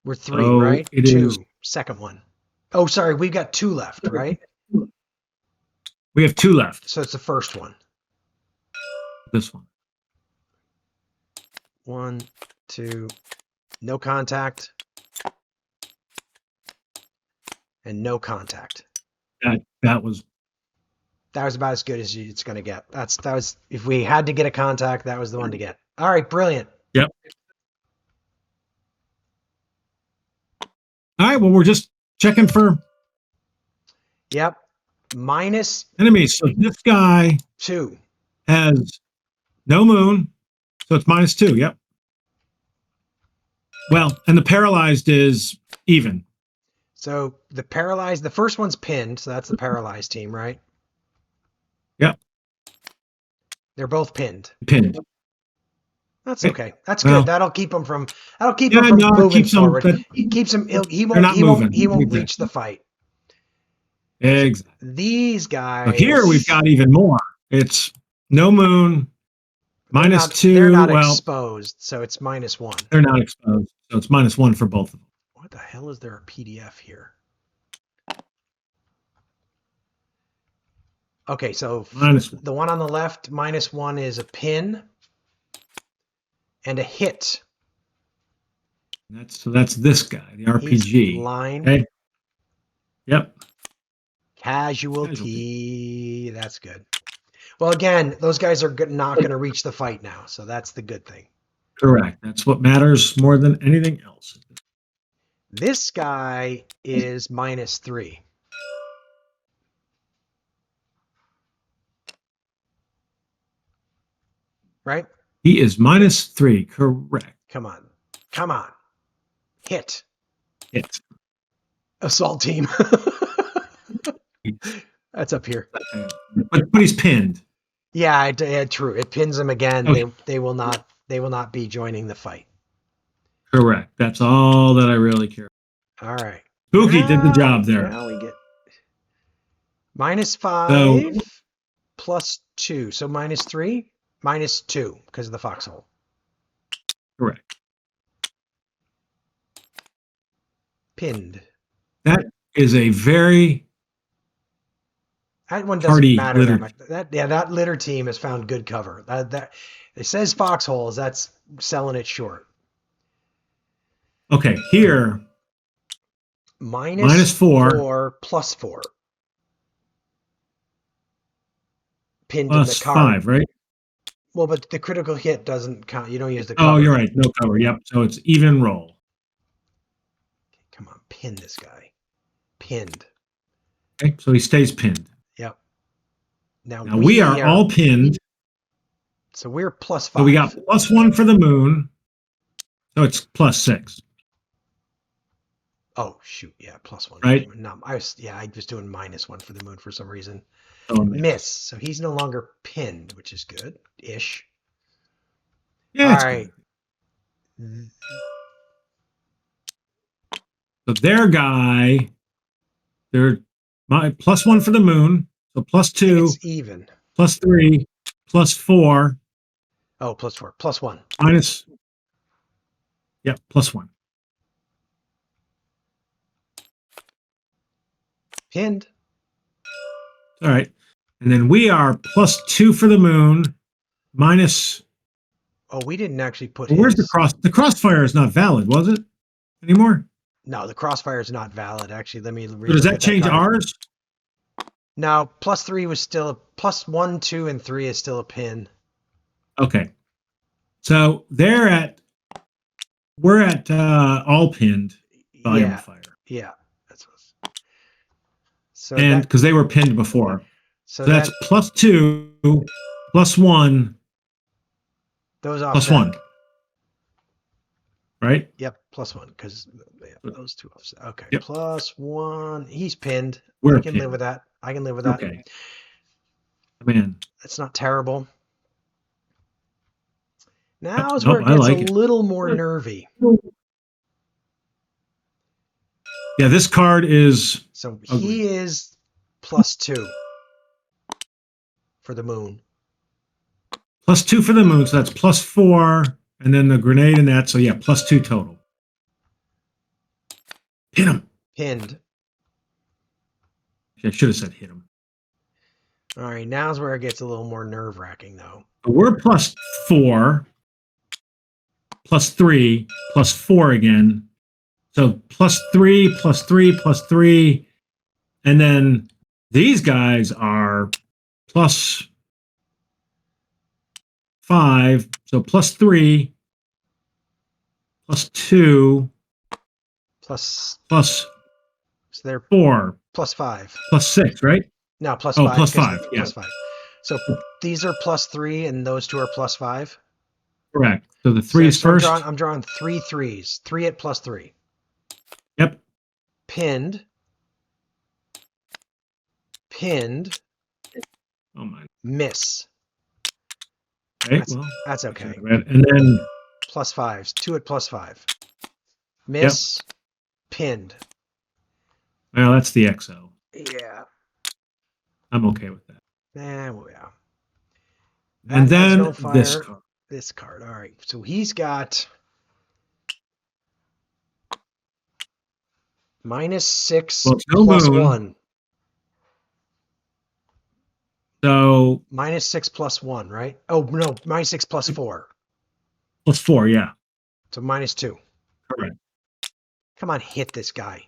Speaker 2: We're 3, right? 2. Second one. Oh, sorry. We've got 2 left, right?
Speaker 1: We have 2 left.
Speaker 2: So it's the first one.
Speaker 1: This one.
Speaker 2: 1, 2. No contact. And no contact.
Speaker 1: That was
Speaker 2: about as good as it's going to get. That was, if we had to get a contact, that was the one to get. All right, brilliant.
Speaker 1: Yep. All right, well, we're just checking for
Speaker 2: Yep. Minus
Speaker 1: enemies. So this guy
Speaker 2: 2
Speaker 1: has no moon, so it's -2. Yep. Well, and the paralyzed is even.
Speaker 2: So the paralyzed, the first one's pinned, so that's the paralyzed team, right?
Speaker 1: Yep.
Speaker 2: They're both pinned.
Speaker 1: Pinned.
Speaker 2: That's okay. That's good. That'll keep them from moving forward. He keeps him. He won't reach the fight.
Speaker 1: Exactly.
Speaker 2: These guys.
Speaker 1: So here we've got even more. It's no moon, -2.
Speaker 2: They're not exposed, so it's -1.
Speaker 1: They're not exposed, so it's -1 for both of them.
Speaker 2: What the hell is there a PDF here? Okay, so the one on the left, -1 is a pin and a hit.
Speaker 1: That's this guy, the RPG.
Speaker 2: He's line.
Speaker 1: Okay. Yep.
Speaker 2: Casualty. That's good. Well, again, those guys are not going to reach the fight now, so that's the good thing.
Speaker 1: Correct. That's what matters more than anything else.
Speaker 2: This guy is -3. Right?
Speaker 1: He is -3. Correct.
Speaker 2: Come on. Come on. Hit.
Speaker 1: Hit.
Speaker 2: Assault team. That's up here.
Speaker 1: But he's pinned.
Speaker 2: Yeah, true. It pins him again. Okay. They will not be joining the fight.
Speaker 1: Correct. That's all that I really care
Speaker 2: about. All right.
Speaker 1: Spooky did the job there.
Speaker 2: Now we get -5 +2. So -3, -2 because of the foxhole.
Speaker 1: Correct.
Speaker 2: Pinned.
Speaker 1: That is a very
Speaker 2: that one doesn't matter that much. That litter team has found good cover. That it says foxholes. That's selling it short.
Speaker 1: Okay, here
Speaker 2: minus
Speaker 1: -4
Speaker 2: 4 plus 4. Pinned in the
Speaker 1: plus
Speaker 2: card.
Speaker 1: 5, right?
Speaker 2: Well, but the critical hit doesn't count. You don't use the
Speaker 1: Oh,
Speaker 2: cover.
Speaker 1: you're right. No cover. Yep. So it's even roll.
Speaker 2: Come on, pin this guy. Pinned.
Speaker 1: Okay. So he stays pinned.
Speaker 2: Yep. Now
Speaker 1: we are all pinned.
Speaker 2: So we're +5.
Speaker 1: So we got +1 for the moon. So it's +6.
Speaker 2: Oh shoot! Yeah, +1.
Speaker 1: Right.
Speaker 2: No, I was doing -1 for the moon for some reason.
Speaker 1: Oh,
Speaker 2: miss. So he's no longer pinned, which is good ish.
Speaker 1: Yeah.
Speaker 2: All right.
Speaker 1: Good. So their guy, they're +1 for the moon. So +2.
Speaker 2: It's even.
Speaker 1: +3. +4.
Speaker 2: Oh, +4. +1.
Speaker 1: Minus. Yep. +1.
Speaker 2: Pinned.
Speaker 1: All right. And then we are +2 for the moon. Minus.
Speaker 2: Oh, we didn't actually put.
Speaker 1: Well, where's the cross? The crossfire is not valid, was it? Anymore?
Speaker 2: No, the crossfire is not valid. Actually, let me.
Speaker 1: Does that change ours?
Speaker 2: No, +3 was still a +1, 2, and 3 is still a pin.
Speaker 1: Okay. So we're at all pinned volume of fire.
Speaker 2: Yeah. That's what. So
Speaker 1: and because they were pinned before.
Speaker 2: So
Speaker 1: that's +2, +1.
Speaker 2: Those offset.
Speaker 1: +1. Right?
Speaker 2: Yep, +1 because those two offset. Okay,
Speaker 1: yep.
Speaker 2: +1. He's pinned.
Speaker 1: We're
Speaker 2: I can live with that. I can live with that.
Speaker 1: Okay. Man,
Speaker 2: that's not terrible. Now is where it gets a little more nervy.
Speaker 1: Yeah, this card is.
Speaker 2: So he is +2 for the moon.
Speaker 1: +2 for the moon, so that's +4, and then the grenade and that. So yeah, +2 total. Hit him.
Speaker 2: Pinned.
Speaker 1: I should have said hit him.
Speaker 2: All right, now's where it gets a little more nerve-wracking, though.
Speaker 1: We're +4, +3, +4 again. So +3, +3, +3, and then these guys are +5. So +3, +2,
Speaker 2: plus. So they're
Speaker 1: 4,
Speaker 2: +5,
Speaker 1: +6, right?
Speaker 2: No, +5.
Speaker 1: +5. Yeah.
Speaker 2: +5. So these are +3, and those two are +5.
Speaker 1: Correct. So the 3 is first.
Speaker 2: I'm drawing 3 3s. 3 at +3.
Speaker 1: Yep.
Speaker 2: Pinned.
Speaker 1: Oh my.
Speaker 2: Miss.
Speaker 1: Okay.
Speaker 2: That's okay.
Speaker 1: And then
Speaker 2: +5s. 2 at +5. Miss. Yep. Pinned.
Speaker 1: Well, that's the XO.
Speaker 2: Yeah.
Speaker 1: I'm okay with that.
Speaker 2: Well, yeah.
Speaker 1: And then this card.
Speaker 2: This card. All right. So he's got -6 +1.
Speaker 1: So
Speaker 2: -6 +1, right? Oh no, -6 +4.
Speaker 1: +4, yeah.
Speaker 2: So -2.
Speaker 1: Correct.
Speaker 2: Come on, hit this guy.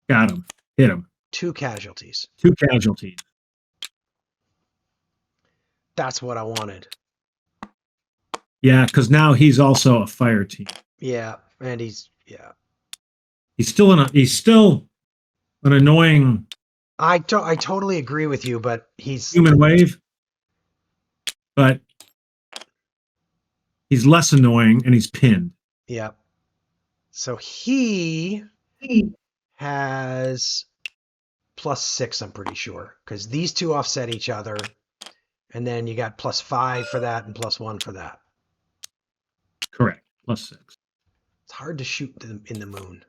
Speaker 1: Got him. Hit him.
Speaker 2: 2 casualties.
Speaker 1: 2 casualties.
Speaker 2: That's what I wanted.
Speaker 1: Yeah, because now he's also a fire team.
Speaker 2: Yeah, and he's
Speaker 1: still an annoying.
Speaker 2: I totally agree with you, but he's
Speaker 1: human wave. But he's less annoying, and he's pinned.
Speaker 2: Yeah. So he has +6, I'm pretty sure, because these two offset each other, and then you got +5 for that and +1 for that.
Speaker 1: Correct. +6.
Speaker 2: It's hard to shoot in the moon.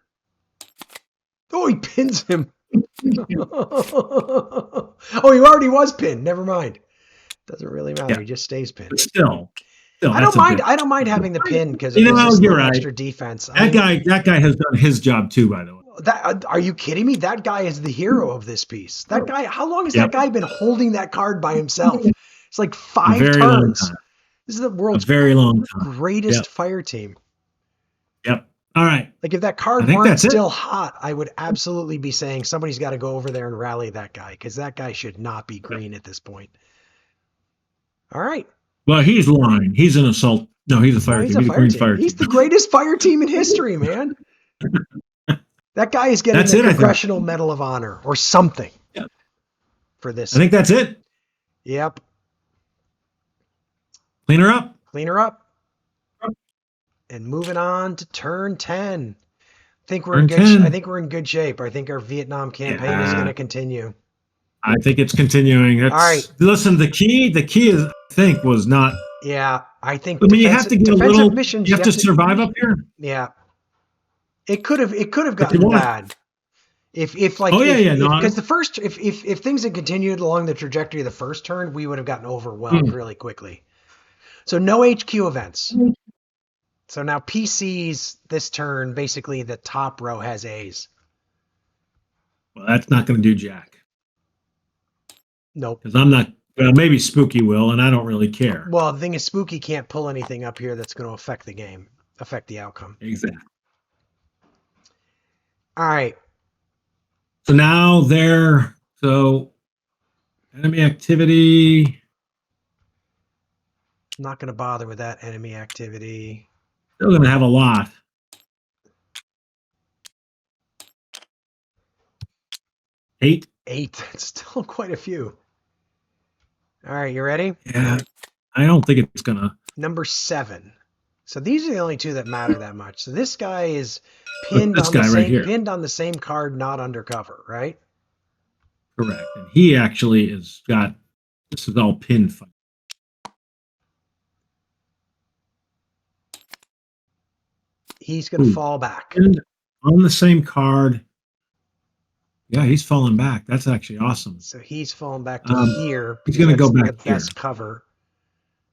Speaker 2: Oh, he pins him. Oh, he already was pinned. Never mind. Doesn't really matter. Yeah. He just stays pinned.
Speaker 1: But still,
Speaker 2: I don't mind. I don't mind having the pin because you're right. Extra defense.
Speaker 1: That guy has done his job too. By the way,
Speaker 2: are you kidding me? That guy is the hero of this piece. That guy. How long has that guy been holding that card by himself? It's like 5 turns. This is the world's
Speaker 1: very long time.
Speaker 2: Greatest fire team.
Speaker 1: Yep. All right.
Speaker 2: Like if that
Speaker 1: I
Speaker 2: card
Speaker 1: think
Speaker 2: weren't
Speaker 1: that's it.
Speaker 2: still hot, I would absolutely be saying somebody's got to go over there and rally that guy because that guy should not be green at this point. All right.
Speaker 1: Well, he's lying. He's an assault. No, he's a
Speaker 2: No,
Speaker 1: fire
Speaker 2: he's
Speaker 1: team.
Speaker 2: a
Speaker 1: He's a
Speaker 2: fire
Speaker 1: green
Speaker 2: team.
Speaker 1: fire
Speaker 2: He's
Speaker 1: team.
Speaker 2: the greatest fire team in history, man. That guy is getting
Speaker 1: That's
Speaker 2: the
Speaker 1: it, I think.
Speaker 2: Congressional Medal of Honor or something
Speaker 1: Yeah.
Speaker 2: for this.
Speaker 1: I think that's it.
Speaker 2: Yep.
Speaker 1: Clean her up.
Speaker 2: Clean her up. And moving on to turn 10. I think we're in
Speaker 1: Turn
Speaker 2: good.
Speaker 1: 10.
Speaker 2: I think we're in good shape. I think our Vietnam campaign is going to continue.
Speaker 1: I think it's continuing. That's,
Speaker 2: All right.
Speaker 1: Listen, the key is, I think, was not.
Speaker 2: Yeah, I think.
Speaker 1: I mean, you have to get a little.
Speaker 2: Missions.
Speaker 1: You have to survive up here.
Speaker 2: Yeah, it could have
Speaker 1: But
Speaker 2: gotten
Speaker 1: you wanna-
Speaker 2: bad. If like
Speaker 1: Oh, yeah, yeah, no,
Speaker 2: because the first if things had continued along the trajectory of the first turn, we would have gotten overwhelmed really quickly. So no HQ events. So now PCs this turn, basically the top row has A's.
Speaker 1: Well, that's not going to do jack.
Speaker 2: Nope.
Speaker 1: Because I'm not. Well, maybe Spooky will, and I don't really care.
Speaker 2: Well, the thing is, Spooky can't pull anything up here that's going to affect the game, affect the outcome.
Speaker 1: Exactly.
Speaker 2: All right.
Speaker 1: So now enemy activity.
Speaker 2: I'm not going to bother with that enemy activity.
Speaker 1: Still going to have a lot. Eight.
Speaker 2: That's still quite a few. All right, you ready?
Speaker 1: Yeah. I don't think it's going to.
Speaker 2: Number 7. So these are the only two that matter that much. So this guy is pinned pinned on the same card, not undercover, right?
Speaker 1: Correct. And he actually has got, this is all pin fight.
Speaker 2: He's going to fall back.
Speaker 1: And on the same card. Yeah, he's falling back. That's actually awesome.
Speaker 2: So he's falling back to here.
Speaker 1: He's going to go back
Speaker 2: the best cover.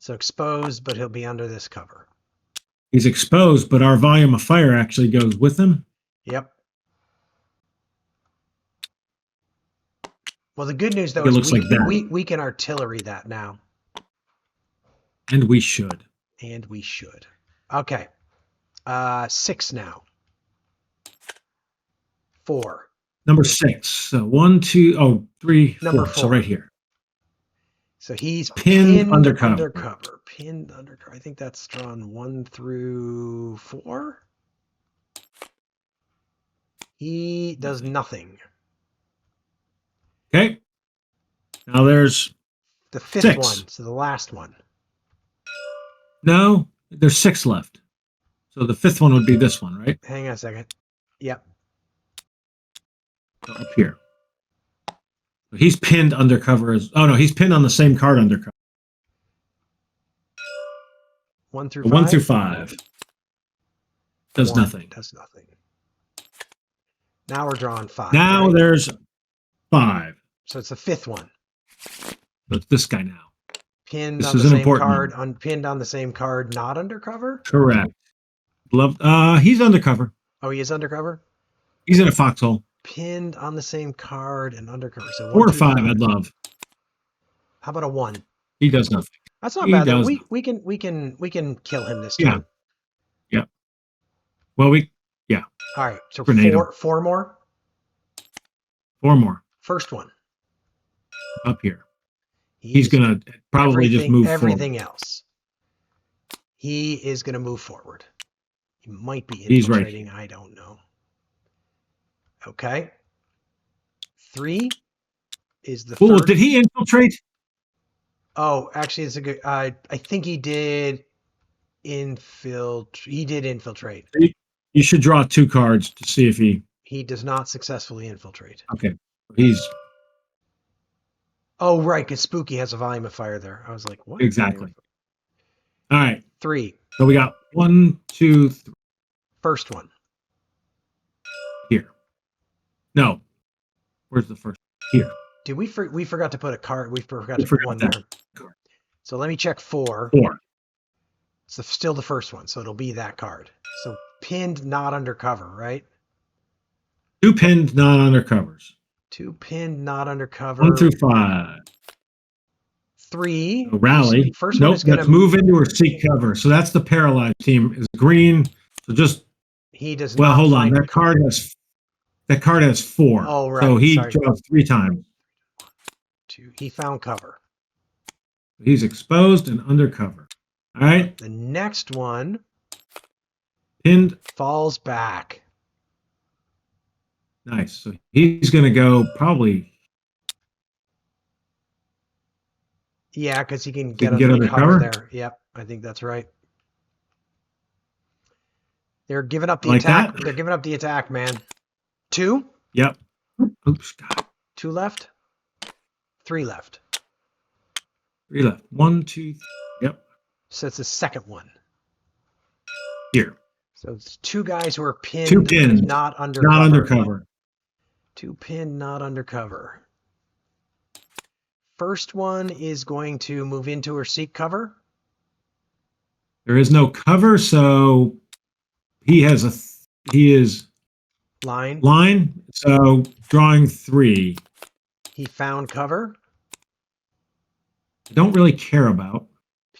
Speaker 2: So exposed, but he'll be under this cover.
Speaker 1: He's exposed, but our volume of fire actually goes with him.
Speaker 2: Yep. Well, the good news, though,
Speaker 1: It
Speaker 2: is
Speaker 1: looks like that.
Speaker 2: we can artillery that now.
Speaker 1: And we should.
Speaker 2: Okay. 6 now. 4.
Speaker 1: Number 6. So 1, 2, 3, 4.
Speaker 2: Number 4.
Speaker 1: So right here.
Speaker 2: So he's
Speaker 1: pinned undercover.
Speaker 2: Pinned undercover. I think that's drawn 1 through 4. He does nothing.
Speaker 1: Okay. Now there's
Speaker 2: the 5th
Speaker 1: 6.
Speaker 2: one. So the last one.
Speaker 1: No, there's 6 left. So the 5th one would be this one, right?
Speaker 2: Hang on a second. Yep.
Speaker 1: So up here. He's pinned undercover as. Oh no, he's pinned on the same card undercover.
Speaker 2: 1 through 5.
Speaker 1: 1 through 5. Does nothing.
Speaker 2: Does nothing. Now we're drawing 5.
Speaker 1: Now
Speaker 2: right?
Speaker 1: there's 5.
Speaker 2: So it's the 5th one.
Speaker 1: So it's this guy now.
Speaker 2: Pinned
Speaker 1: This
Speaker 2: on
Speaker 1: is
Speaker 2: the
Speaker 1: an
Speaker 2: same
Speaker 1: important
Speaker 2: card.
Speaker 1: one.
Speaker 2: Unpinned on the same card. Not undercover.
Speaker 1: Correct. He's undercover.
Speaker 2: Oh, he is undercover.
Speaker 1: He's in a foxhole.
Speaker 2: Pinned on the same card and undercover. So
Speaker 1: 4 or 5, I'd love.
Speaker 2: How about a 1?
Speaker 1: He does nothing.
Speaker 2: That's not
Speaker 1: He
Speaker 2: bad.
Speaker 1: does
Speaker 2: We can kill him this
Speaker 1: Yeah.
Speaker 2: time.
Speaker 1: Yeah. Well,
Speaker 2: All right. So
Speaker 1: Grenade him.
Speaker 2: 4 more.
Speaker 1: 4 more
Speaker 2: First one.
Speaker 1: up here. He's going to probably just move
Speaker 2: everything
Speaker 1: forward.
Speaker 2: else. He is going to move forward. He might be
Speaker 1: He's right.
Speaker 2: infiltrating. I don't know. Okay. 3 is the
Speaker 1: Ooh,
Speaker 2: third.
Speaker 1: did he infiltrate?
Speaker 2: Oh, actually, it's a good. I think he did infiltrate. He did infiltrate.
Speaker 1: You should draw 2 cards to see if he.
Speaker 2: He does not successfully infiltrate.
Speaker 1: Okay. He's.
Speaker 2: Oh, right, because Spooky has a volume of fire there. I was like, what?
Speaker 1: Exactly. All right.
Speaker 2: 3.
Speaker 1: So we got 1, 2, 3
Speaker 2: First one.
Speaker 1: here. No. Where's the first? Here.
Speaker 2: Did we forgot to put a card? We forgot to put
Speaker 1: forgot
Speaker 2: one
Speaker 1: that
Speaker 2: there.
Speaker 1: card.
Speaker 2: So let me check 4.
Speaker 1: 4.
Speaker 2: It's still the first one, so it'll be that card. So pinned, not undercover, right?
Speaker 1: 2 pinned, not undercovers.
Speaker 2: 2 pinned, not undercover.
Speaker 1: 1 through 5.
Speaker 2: 3.
Speaker 1: So rally.
Speaker 2: First one
Speaker 1: Nope.
Speaker 2: is going
Speaker 1: Let's
Speaker 2: to
Speaker 1: move into or seek cover. So that's the paralyzed team. Is green. So just
Speaker 2: He does
Speaker 1: Well,
Speaker 2: not
Speaker 1: hold on.
Speaker 2: find.
Speaker 1: That card has 4.
Speaker 2: Oh, right.
Speaker 1: So he
Speaker 2: Sorry.
Speaker 1: draws 3 times.
Speaker 2: He found cover.
Speaker 1: He's exposed and undercover. All right.
Speaker 2: The next one
Speaker 1: Pinned.
Speaker 2: falls back.
Speaker 1: Nice. So he's going to go probably.
Speaker 2: Yeah, because he can
Speaker 1: He
Speaker 2: get
Speaker 1: can get
Speaker 2: under cover
Speaker 1: undercover?
Speaker 2: there. Yep, I think that's right. They're giving up the
Speaker 1: Like
Speaker 2: attack.
Speaker 1: that?
Speaker 2: They're giving up the attack, man. 2?
Speaker 1: Yep. Oops. God.
Speaker 2: 2 left? 3 left.
Speaker 1: 3 left. 1, 2, 3. Yep.
Speaker 2: So it's the second one.
Speaker 1: Here.
Speaker 2: So it's 2 guys who are
Speaker 1: 2
Speaker 2: pinned,
Speaker 1: pinned.
Speaker 2: not undercover.
Speaker 1: Not undercover.
Speaker 2: 2 pinned, not undercover. First one is going to move into or seek cover.
Speaker 1: There is no cover, so he is
Speaker 2: Line.
Speaker 1: line. So drawing 3.
Speaker 2: He found cover.
Speaker 1: I don't really care about.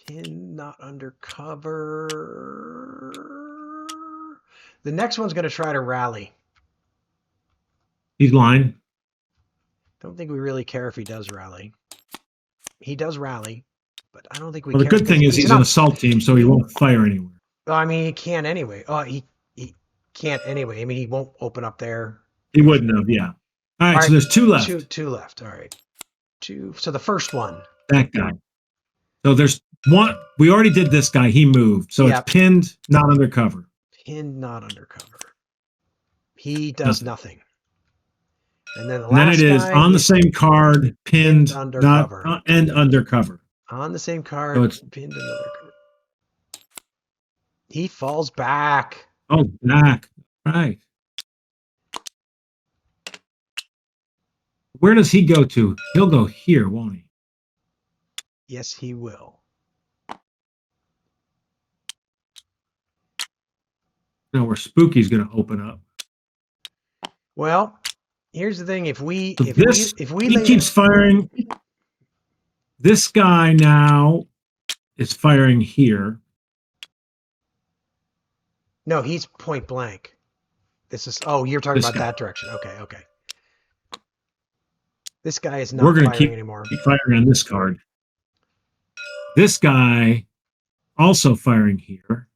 Speaker 2: Pin, not undercover. The next one's going to try to rally.
Speaker 1: He's line.
Speaker 2: Don't think we really care if he does rally. He does rally, but I don't think we
Speaker 1: Well, the
Speaker 2: care.
Speaker 1: good thing is he's an assault team, so he won't fire anywhere.
Speaker 2: Well, I mean, he can't anyway. Oh, he can't anyway. I mean, he won't open up there.
Speaker 1: He wouldn't have, yeah. All right, so there's 2 left.
Speaker 2: Two left. All right. 2. So the first one.
Speaker 1: That guy. So there's 1. We already did this guy. He moved. So
Speaker 2: Yep.
Speaker 1: it's pinned, not undercover.
Speaker 2: Pinned, not undercover. He does nothing. And then the
Speaker 1: And then
Speaker 2: last
Speaker 1: it is
Speaker 2: guy
Speaker 1: on the same card, pinned,
Speaker 2: undercover.
Speaker 1: not and undercover.
Speaker 2: On the same card,
Speaker 1: So it's
Speaker 2: pinned and undercover. He falls back.
Speaker 1: oh back. Right. Where does he go to? He'll go here, won't he?
Speaker 2: Yes, he will.
Speaker 1: No, where Spooky's going to open up.
Speaker 2: Well, here's the thing: if we
Speaker 1: So
Speaker 2: if we
Speaker 1: he
Speaker 2: lay
Speaker 1: keeps firing. This guy now is firing here.
Speaker 2: no, he's point blank. This is you're talking about that direction. Okay. This guy is not
Speaker 1: We're going to
Speaker 2: firing anymore.
Speaker 1: keep firing on this card. This guy also firing here.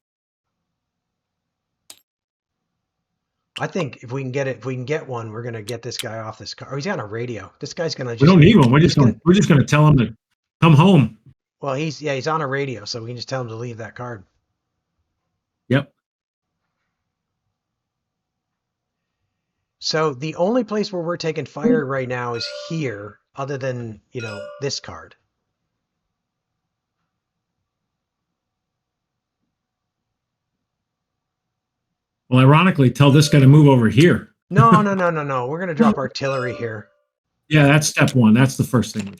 Speaker 2: I think if we can get one, we're gonna get this guy off this car. Oh, he's on a radio. This guy's gonna just.
Speaker 1: We don't need one. We're just going to tell him to come home.
Speaker 2: Well, he's on a radio, so we can just tell him to leave that card.
Speaker 1: Yep.
Speaker 2: So the only place where we're taking fire right now is here, other than this card.
Speaker 1: Well, ironically, tell this guy to move over here.
Speaker 2: No. We're gonna drop artillery here.
Speaker 1: Yeah, that's step 1. That's the first thing.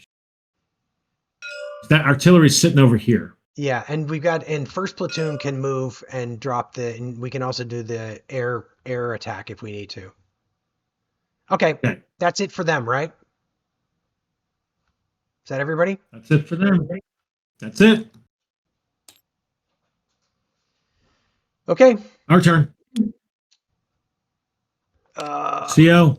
Speaker 1: That artillery's sitting over here.
Speaker 2: Yeah, and first platoon can move and drop and we can also do the air attack if we need to. Okay, That's it for them, right? Is that everybody?
Speaker 1: That's it for them. That's it.
Speaker 2: Okay.
Speaker 1: Our turn. CO.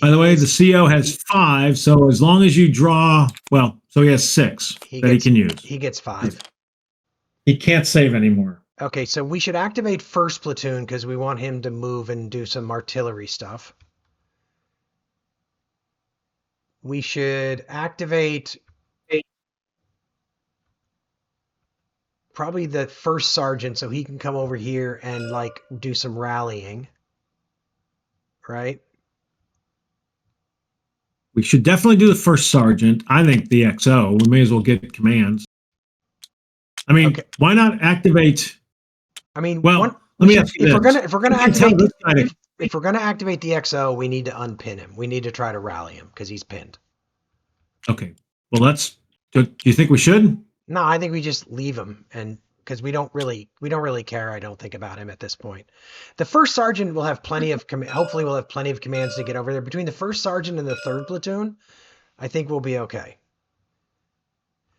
Speaker 1: By the way, the CO has 5, so as long as you draw, so he has 6 he can use.
Speaker 2: He gets 5.
Speaker 1: He can't save anymore.
Speaker 2: Okay, so we should activate first platoon because we want him to move and do some artillery stuff. We should activate probably the first sergeant so he can come over here and do some rallying. Right?
Speaker 1: We should definitely do the first sergeant. I think the XO. We may as well get commands. I mean, Why not activate?
Speaker 2: I mean,
Speaker 1: let me ask you
Speaker 2: if
Speaker 1: this.
Speaker 2: we're gonna activate if we're gonna activate the XO, we need to unpin him. We need to try to rally him because he's pinned.
Speaker 1: Okay. Well, do you think we should?
Speaker 2: No, I think we just leave him because we don't really care. I don't think about him at this point. The first sergeant will have plenty of hopefully we'll have plenty of commands to get over there. Between the first sergeant and the third platoon, I think we'll be okay.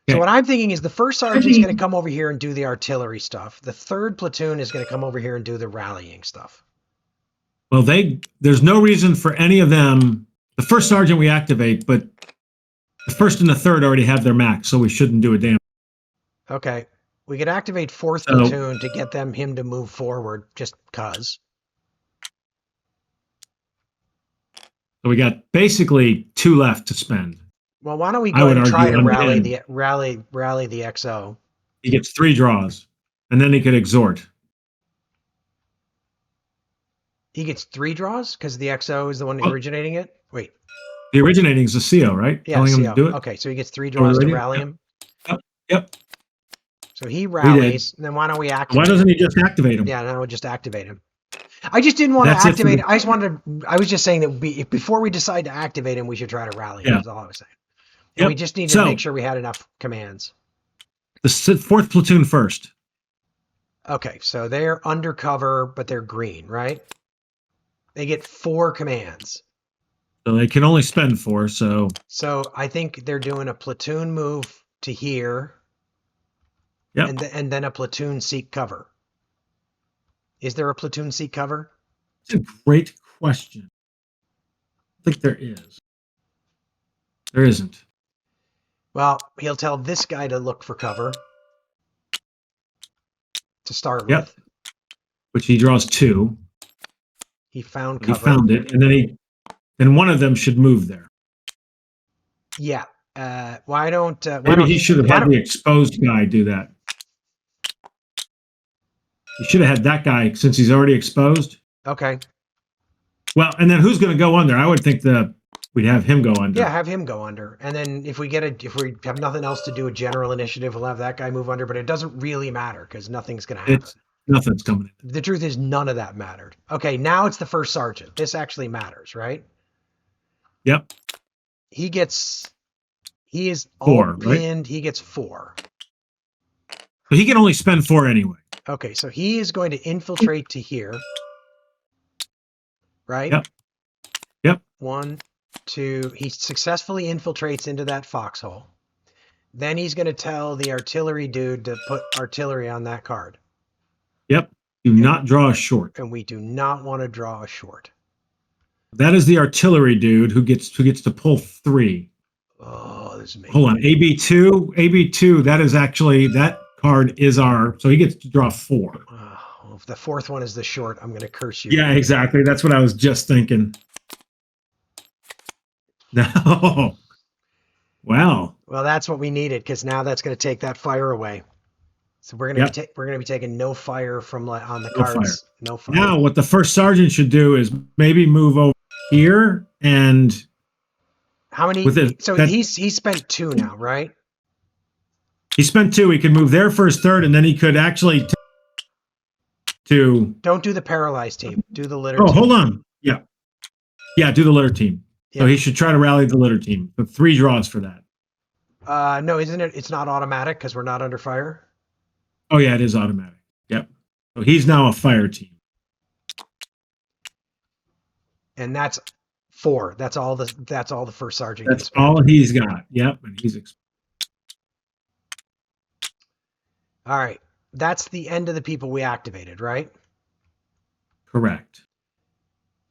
Speaker 2: So
Speaker 1: Okay.
Speaker 2: what I'm thinking is the first sergeant's going to come over here and do the artillery stuff. The third platoon is going to come over here and do the rallying stuff.
Speaker 1: Well, there's no reason for any of them. The first sergeant we activate, but the first and the third already have their max, so we shouldn't do a damn.
Speaker 2: Okay. We could activate fourth platoon to get him to move forward, just cause.
Speaker 1: So we got basically 2 left to spend.
Speaker 2: Well, why don't we go ahead and try to rally the XO?
Speaker 1: He gets 3 draws, and then he could exhort.
Speaker 2: He gets 3 draws because the XO is the one originating it. Wait,
Speaker 1: the originating is the CO, right?
Speaker 2: Yeah,
Speaker 1: Telling
Speaker 2: CO.
Speaker 1: him to do it.
Speaker 2: Okay, so he gets 3 draws to rally him.
Speaker 1: Yep.
Speaker 2: So he rallies. Then why don't we activate?
Speaker 1: Why doesn't he just activate him?
Speaker 2: Yeah, no, we'll just activate him. I just didn't want to activate. I just wanted to. I was just saying that before we decide to activate him, we should try to rally him. That's all I was saying. And we just need to make sure we had enough commands.
Speaker 1: The 4th platoon first.
Speaker 2: Okay, so they're undercover, but they're green, right? They get 4 commands.
Speaker 1: So they can only spend 4. So
Speaker 2: I think they're doing a platoon move to here.
Speaker 1: Yep.
Speaker 2: And then a platoon seek cover. Is there a platoon seek cover?
Speaker 1: It's a great question. I think there is. There isn't.
Speaker 2: Well, he'll tell this guy to look for cover to start with.
Speaker 1: Which he draws 2.
Speaker 2: He found cover.
Speaker 1: He found it, and then one of them should move there.
Speaker 2: Yeah. Why don't
Speaker 1: maybe he should have had the exposed guy do that. You should have had that guy since he's already exposed.
Speaker 2: Okay.
Speaker 1: Well, and then who's going to go under? I would think we'd have him go under.
Speaker 2: Yeah, have him go under. And then if we have nothing else to do, a general initiative, we'll have that guy move under, but it doesn't really matter because nothing's going to happen.
Speaker 1: Nothing's coming in.
Speaker 2: The truth is none of that mattered. Okay, now it's the first sergeant. This actually matters, right?
Speaker 1: Yep.
Speaker 2: He is
Speaker 1: 4,
Speaker 2: all pinned. Right? He gets 4.
Speaker 1: But he can only spend 4 anyway.
Speaker 2: Okay, so he is going to infiltrate to here. Right?
Speaker 1: Yep.
Speaker 2: 1, 2. He successfully infiltrates into that foxhole. Then he's going to tell the artillery dude to put artillery on that card.
Speaker 1: Yep. Do not draw a short.
Speaker 2: And we do not want to draw a short.
Speaker 1: That is the artillery dude who gets to pull 3.
Speaker 2: Oh, this is amazing.
Speaker 1: Hold on. AB2, that is actually, that card is so he gets to draw 4.
Speaker 2: Well, if the 4th one is the short, I'm going to curse you.
Speaker 1: Yeah, exactly. That's what I was just thinking. No. Well,
Speaker 2: that's what we needed because now that's going to take that fire away. So we're going to be taking no fire from on the cards. No fire.
Speaker 1: Now, what the first sergeant should do is maybe move over here and.
Speaker 2: How many? He spent 2 now, right?
Speaker 1: He spent 2. He could move there for his third, and then he could actually
Speaker 2: Don't do the paralyzed team. Do the litter team.
Speaker 1: Oh, hold on. Yeah, do the litter team. Yeah. So he should try to rally the litter team. But 3 draws for that.
Speaker 2: No, isn't it? It's not automatic because we're not under fire.
Speaker 1: Oh yeah, it is automatic. Yep. So he's now a fire team.
Speaker 2: And that's 4. That's all the first sergeant.
Speaker 1: That's all he's got. Yep, and he's.
Speaker 2: All right. That's the end of the people we activated, right?
Speaker 1: Correct.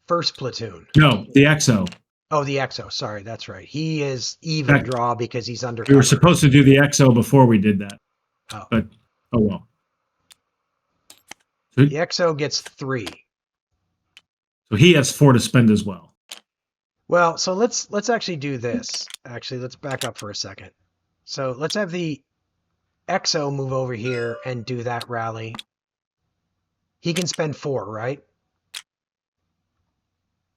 Speaker 2: First platoon.
Speaker 1: No, the XO.
Speaker 2: Oh, the XO. Sorry, that's right. He is even draw because he's under.
Speaker 1: We were supposed to do the XO before we did that.
Speaker 2: Oh.
Speaker 1: But oh well.
Speaker 2: So the XO gets 3.
Speaker 1: So he has 4 to spend as well.
Speaker 2: Well, so let's actually do this. Actually, let's back up for a second. So let's have the XO move over here and do that rally. He can spend 4, right?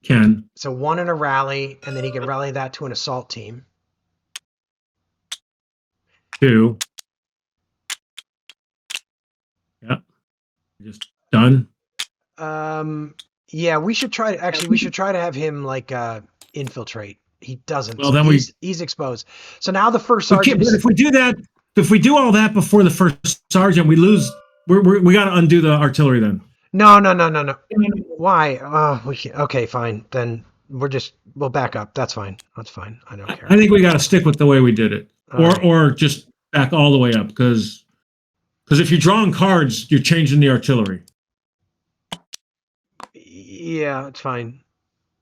Speaker 1: Can.
Speaker 2: So 1 in a rally, and then he can rally that to an assault team.
Speaker 1: 2. Yep. Just done.
Speaker 2: Yeah, we should try to have him infiltrate. He doesn't.
Speaker 1: Well,
Speaker 2: so
Speaker 1: then
Speaker 2: he's exposed. So now the first sergeant.
Speaker 1: But if we do that, if we do all that before the first sergeant, we lose. We got to undo the artillery then.
Speaker 2: No. Why? Okay, fine. Then we'll back up. That's fine. I don't care.
Speaker 1: I think we got to stick with the way we did it, or just back all the way up because if you're drawing cards, you're changing the artillery.
Speaker 2: Yeah, it's fine.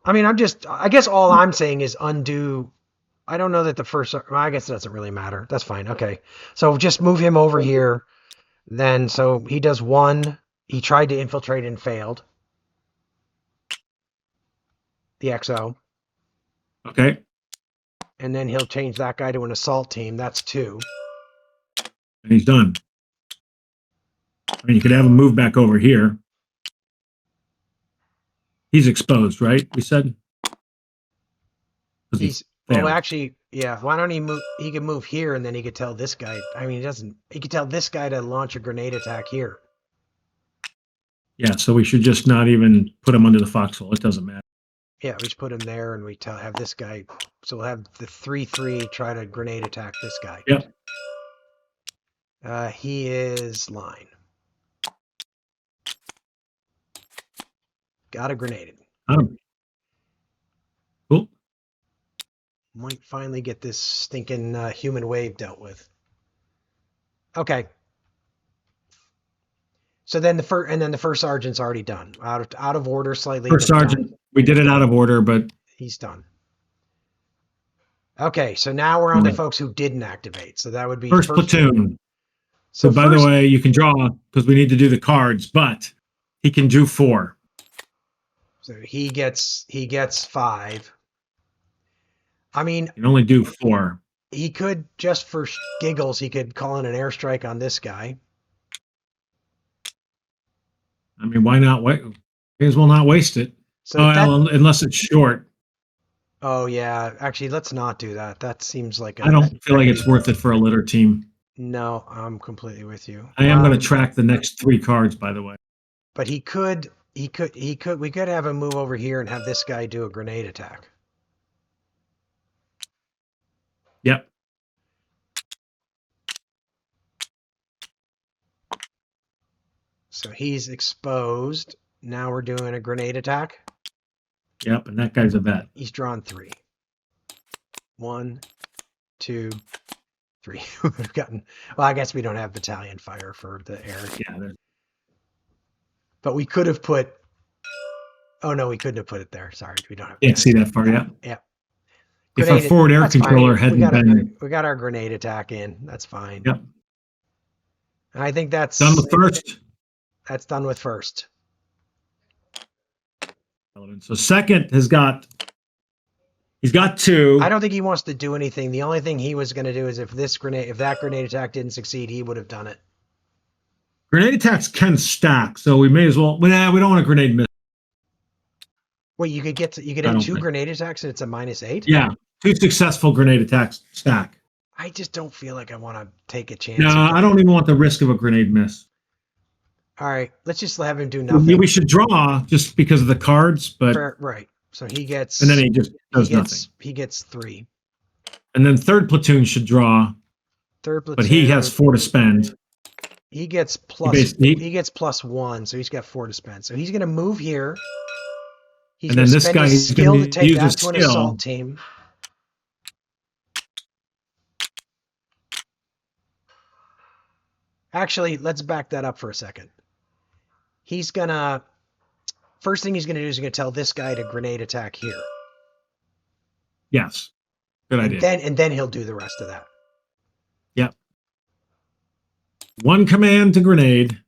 Speaker 2: I mean, I guess all I'm saying is undo. I don't know that the first, well, I guess it doesn't really matter. That's fine. Okay. So just move him over here. Then, so he does 1. He tried to infiltrate and failed. The XO.
Speaker 1: Okay.
Speaker 2: And then he'll change that guy to an assault team. That's 2.
Speaker 1: And he's done. I mean, you could have him move back over here. He's exposed, right? We said?
Speaker 2: Well, actually, yeah. Why don't he move? He can move here, and then he could tell this guy. I mean, he doesn't. He could tell this guy to launch a grenade attack here.
Speaker 1: Yeah, so we should just not even put him under the foxhole. It doesn't matter.
Speaker 2: Yeah, we just put him there, and we have this guy. So we'll have the 3/3 try to grenade attack this guy.
Speaker 1: Yep.
Speaker 2: He is line. Got a grenade.
Speaker 1: Cool.
Speaker 2: Might finally get this stinking human wave dealt with. Okay. So then the first sergeant's already done. Out of order slightly.
Speaker 1: First sergeant, done. We did it out of order, but
Speaker 2: he's done. Okay, so now we're on to folks who didn't activate. So that would be
Speaker 1: first platoon.
Speaker 2: So
Speaker 1: by the way, you can draw because we need to do the cards, but he can do 4.
Speaker 2: So he gets 5. I mean,
Speaker 1: you can only do 4.
Speaker 2: He could, just for giggles, he could call in an airstrike on this guy.
Speaker 1: I mean, why not? May as well not waste it. So unless it's short.
Speaker 2: Oh yeah, actually, let's not do that. That seems like
Speaker 1: I don't feel like it's worth it for a litter team.
Speaker 2: No, I'm completely with you.
Speaker 1: I am going to track the next 3 cards, by the way.
Speaker 2: But we could have him move over here and have this guy do a grenade attack.
Speaker 1: Yep.
Speaker 2: So he's exposed. Now we're doing a grenade attack.
Speaker 1: Yep, and that guy's a vet.
Speaker 2: He's drawn 3. 1, 2, 3. We've gotten. Well, I guess we don't have battalion fire for the air.
Speaker 1: Yeah.
Speaker 2: But we could have put. Oh no, we couldn't have put it there. Sorry, we don't have.
Speaker 1: Can't see that far yet.
Speaker 2: Yeah.
Speaker 1: If our forward air controller hadn't been.
Speaker 2: We got our grenade attack in. That's fine.
Speaker 1: Yep.
Speaker 2: And I think that's
Speaker 1: done with first.
Speaker 2: That's done with first.
Speaker 1: So second he's got 2.
Speaker 2: I don't think he wants to do anything. The only thing he was going to do is if that grenade attack didn't succeed, he would have done it.
Speaker 1: Grenade attacks can stack, so we may as well. We don't want a grenade miss.
Speaker 2: Wait, you could have 2 grenade attacks and it's a -8?
Speaker 1: Yeah, 2 successful grenade attacks stack.
Speaker 2: I just don't feel like I want to take a chance.
Speaker 1: No, I don't even want the risk of a grenade miss.
Speaker 2: All right, let's just have him do nothing.
Speaker 1: We should draw just because of the cards, but
Speaker 2: right. So he gets,
Speaker 1: and then he just does nothing.
Speaker 2: He gets 3.
Speaker 1: And then third platoon should draw.
Speaker 2: Third platoon,
Speaker 1: but he has 4 to spend.
Speaker 2: He gets +1, so he's got 4 to spend. So he's going to move here. He's
Speaker 1: and then this guy is
Speaker 2: going to take that to an assault team. Actually, let's back that up for a second. First thing he's going to do is he's going to tell this guy to grenade attack here.
Speaker 1: Yes. Good idea.
Speaker 2: And then he'll do the rest of that.
Speaker 1: Yep. 1 command to grenade.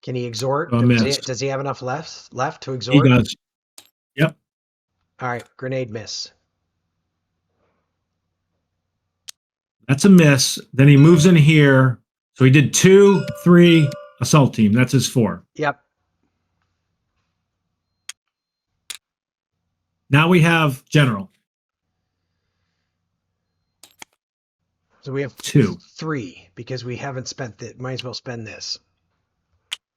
Speaker 2: Can he exhort? Does he have enough left to exhort?
Speaker 1: He does. Yep.
Speaker 2: All right, grenade miss.
Speaker 1: That's a miss. Then he moves in here. So he did 2, 3, assault team. That's his 4.
Speaker 2: Yep.
Speaker 1: Now we have general.
Speaker 2: So we have
Speaker 1: 2.
Speaker 2: 3 because we haven't spent it. Might as well spend this.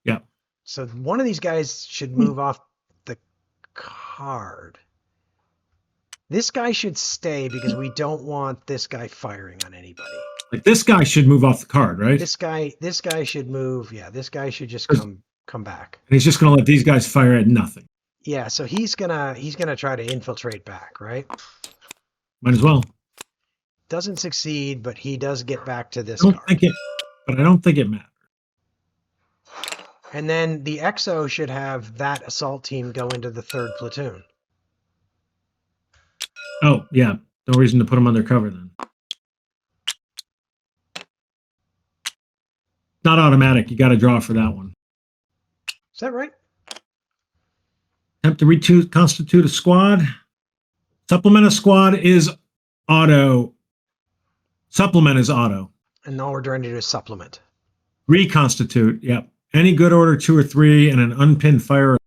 Speaker 1: Yep.
Speaker 2: So one of these guys should move off the card. This guy should stay because we don't want this guy firing on anybody.
Speaker 1: Like this guy should move off the card, right?
Speaker 2: This guy should move. Yeah, this guy should just come back.
Speaker 1: And he's just gonna let these guys fire at nothing.
Speaker 2: Yeah, so he's gonna try to infiltrate back, right?
Speaker 1: Might as well.
Speaker 2: Doesn't succeed, but he does get back to this
Speaker 1: I don't
Speaker 2: card.
Speaker 1: think it, but I don't think it matters.
Speaker 2: And then the XO should have that assault team go into the 3rd platoon.
Speaker 1: Oh, yeah. No reason to put them under cover then. Not automatic. You got to draw for that one.
Speaker 2: Is that right?
Speaker 1: Attempt to reconstitute a squad. Supplement a squad is auto. Supplement is auto.
Speaker 2: And all we're trying to do is supplement.
Speaker 1: Reconstitute. Yep. Any good order 2 or 3 and an unpinned fire.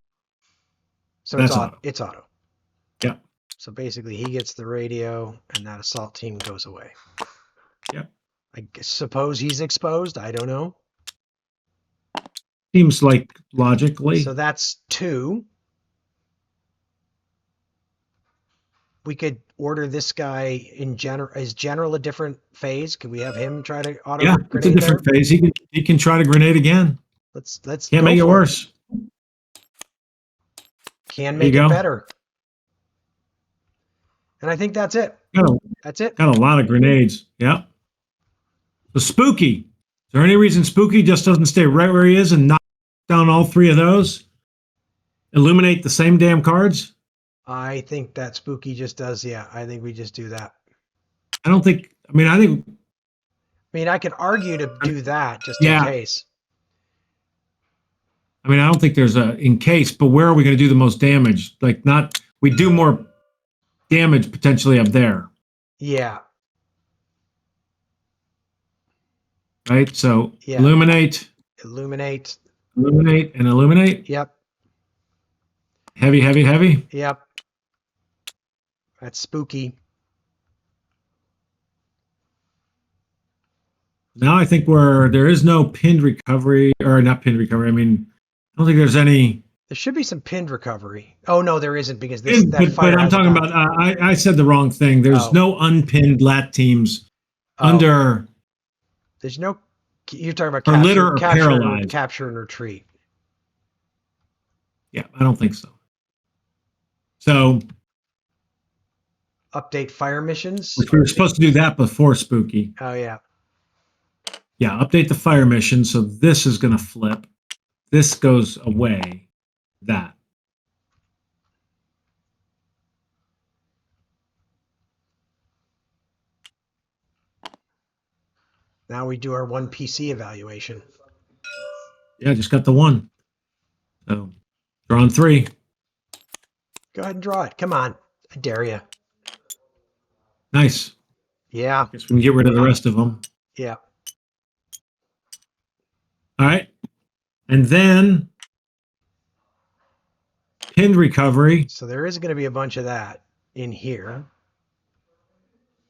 Speaker 2: So
Speaker 1: That's
Speaker 2: it's
Speaker 1: auto.
Speaker 2: It's auto.
Speaker 1: Yep.
Speaker 2: So basically, he gets the radio, and that assault team goes away.
Speaker 1: Yep.
Speaker 2: I suppose he's exposed. I don't know.
Speaker 1: Seems like logically.
Speaker 2: So that's 2. We could order this guy in general. Is general a different phase? Could we have him try to auto
Speaker 1: Yeah,
Speaker 2: grenade
Speaker 1: it's a different
Speaker 2: there?
Speaker 1: phase. He can try to grenade again.
Speaker 2: Let's
Speaker 1: Can't make it worse.
Speaker 2: Can make it
Speaker 1: go.
Speaker 2: better. And I think that's it. That's it.
Speaker 1: Got a lot of grenades. Yep. So Spooky. Is there any reason Spooky just doesn't stay right where he is and knock down all 3 of those? Illuminate the same damn cards?
Speaker 2: I think that Spooky just does. Yeah, I think we just do that.
Speaker 1: I don't think. I mean, I
Speaker 2: could argue to do that just
Speaker 1: Yeah.
Speaker 2: in case.
Speaker 1: I mean, I don't think there's a in case, but where are we going to do the most damage? Like, not we do more damage potentially up there,
Speaker 2: Yeah.
Speaker 1: right? So
Speaker 2: Yeah.
Speaker 1: illuminate,
Speaker 2: Illuminate.
Speaker 1: and illuminate.
Speaker 2: Yep.
Speaker 1: Heavy, heavy, heavy.
Speaker 2: Yep. That's Spooky.
Speaker 1: Now I think where there is no pinned recovery, or not pinned recovery. I mean, I don't think there's any.
Speaker 2: There should be some pinned recovery. Oh no, there isn't because
Speaker 1: But I'm talking about. I said the wrong thing. There's no unpinned lat teams under.
Speaker 2: There's no. You're talking about
Speaker 1: or litter or paralyzed.
Speaker 2: Capture and retreat.
Speaker 1: Yeah, I don't think so. So
Speaker 2: update fire missions.
Speaker 1: Which we were supposed to do that before Spooky.
Speaker 2: Oh yeah.
Speaker 1: Yeah, update the fire mission. So this is going to flip. This goes away. That.
Speaker 2: Now we do our 1 PC evaluation.
Speaker 1: Yeah, just got the 1. So drawing 3.
Speaker 2: Go ahead and draw it. Come on. I dare you.
Speaker 1: Nice.
Speaker 2: Yeah.
Speaker 1: Guess we can get rid of the rest of them.
Speaker 2: Yeah.
Speaker 1: All right. And then pinned recovery.
Speaker 2: So there is going to be a bunch of that in here.